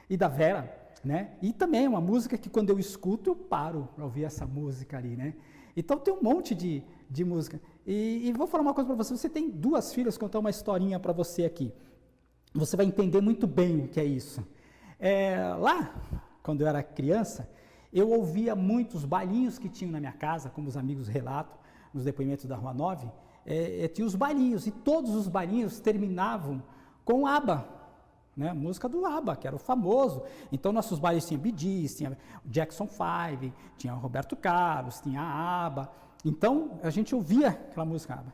e da Vera, né? E também é uma música que quando eu escuto, eu paro para ouvir essa música ali, né? Então tem um monte de música. E vou falar uma coisa para você, você tem 2 filhas, vou contar uma historinha para você aqui. Você vai entender muito bem o que é isso. Lá, quando eu era criança, eu ouvia muitos bailinhos que tinham na minha casa, como os amigos relatam, nos depoimentos da Rua 9, tinha os bailinhos, e todos os bailinhos terminavam com ABBA, né? Música do ABBA, que era o famoso. Então, nossos bailes tinham Bee Gees, tinha Jackson 5, tinha Roberto Carlos, tinha a ABBA. Então, a gente ouvia aquela música ABBA.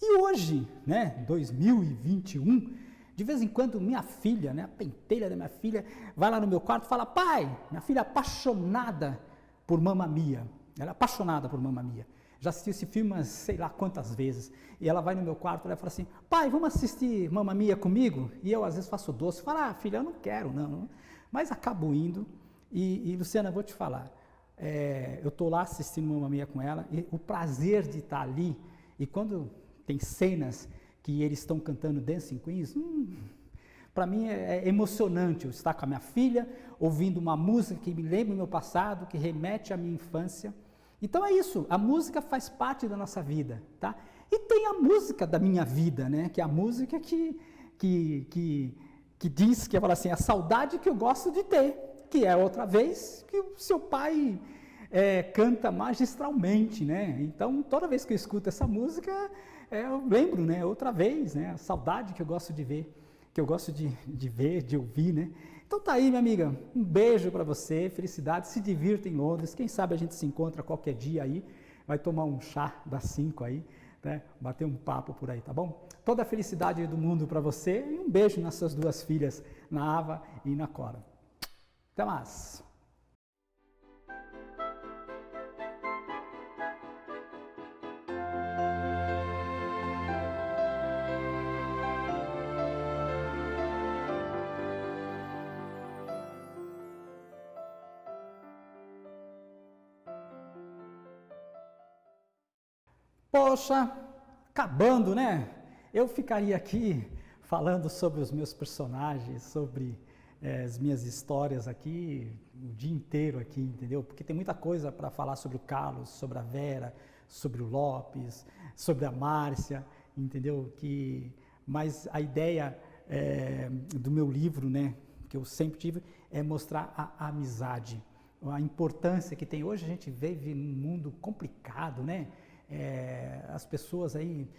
E hoje, né, 2021, de vez em quando minha filha, né, a pentelha da minha filha, vai lá no meu quarto e fala: pai, minha filha é apaixonada por Mamma Mia. Ela é apaixonada por Mamma Mia. Já assistiu esse filme sei lá quantas vezes. E ela vai no meu quarto e fala assim: pai, vamos assistir Mamma Mia comigo? E eu às vezes faço doce. Falo: filha, eu não quero, não. Mas acabo indo. E Luciana, vou te falar. Eu estou lá assistindo Mamma Mia com ela. E o prazer de estar ali. E quando tem cenas que eles estão cantando Dancing Queens, para mim é emocionante eu estar com a minha filha, ouvindo uma música que me lembra o meu passado, que remete à minha infância. Então é isso, a música faz parte da nossa vida, tá? E tem a música da minha vida, né? Que é a música que diz, que fala assim, a saudade que eu gosto de ter, que é outra vez que o seu pai canta magistralmente, né? Então toda vez que eu escuto essa música, eu lembro, né? Outra vez, né? A saudade que eu gosto de ver, que eu gosto de ver, de ouvir, né? Então tá aí, minha amiga, um beijo para você, felicidade, se divirta em Londres, quem sabe a gente se encontra qualquer dia aí, vai tomar um chá das 5 aí, né? Bater um papo por aí, tá bom? Toda a felicidade do mundo para você e um beijo nas suas 2 filhas, na Ava e na Cora. Até mais! Poxa, acabando, né? Eu ficaria aqui falando sobre os meus personagens, sobre as minhas histórias aqui, o dia inteiro aqui, entendeu? Porque tem muita coisa para falar sobre o Carlos, sobre a Vera, sobre o Lopes, sobre a Márcia, entendeu? Mas a ideia do meu livro, né, que eu sempre tive, é mostrar a amizade, a importância que tem. Hoje a gente vive num mundo complicado, né? As pessoas aí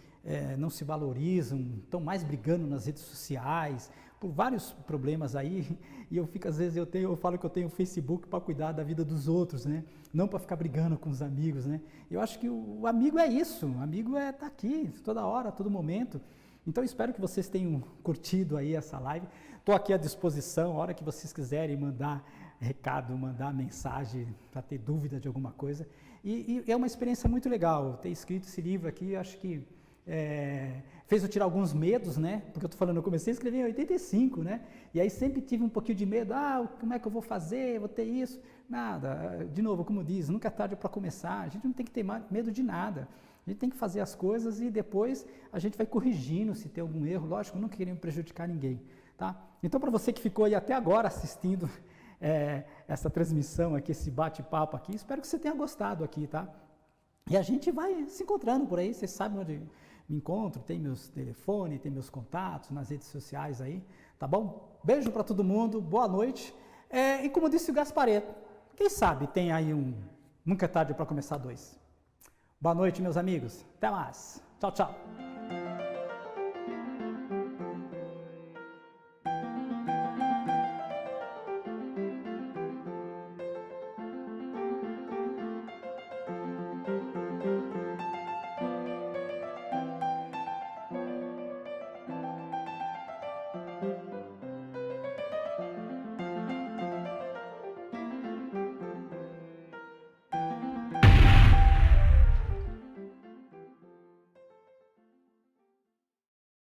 não se valorizam, estão mais brigando nas redes sociais, por vários problemas aí, e eu fico, às vezes, eu falo que eu tenho o Facebook para cuidar da vida dos outros, né? Não para ficar brigando com os amigos, né? Eu acho que o amigo é isso, o amigo tá aqui, toda hora, todo momento. Então, espero que vocês tenham curtido aí essa live. Estou aqui à disposição, a hora que vocês quiserem mandar recado, mandar mensagem, para ter dúvida de alguma coisa. E é uma experiência muito legal ter escrito esse livro aqui, acho que fez eu tirar alguns medos, né? Porque eu estou falando, eu comecei a escrever em 85, né? E aí sempre tive um pouquinho de medo, como é que eu vou fazer, vou ter isso? Nada, de novo, como diz, nunca é tarde para começar, a gente não tem que ter medo de nada. A gente tem que fazer as coisas e depois a gente vai corrigindo se tem algum erro, lógico, não querendo prejudicar ninguém, tá? Então, para você que ficou aí até agora assistindo essa transmissão aqui, esse bate-papo aqui, espero que você tenha gostado aqui, tá? E a gente vai se encontrando por aí, vocês sabem onde me encontro, tem meus telefones, tem meus contatos nas redes sociais aí, tá bom? Beijo para todo mundo, boa noite. E como disse o Gasparetto, quem sabe tem aí Nunca é tarde para começar 2. Boa noite, meus amigos. Até mais. Tchau, tchau.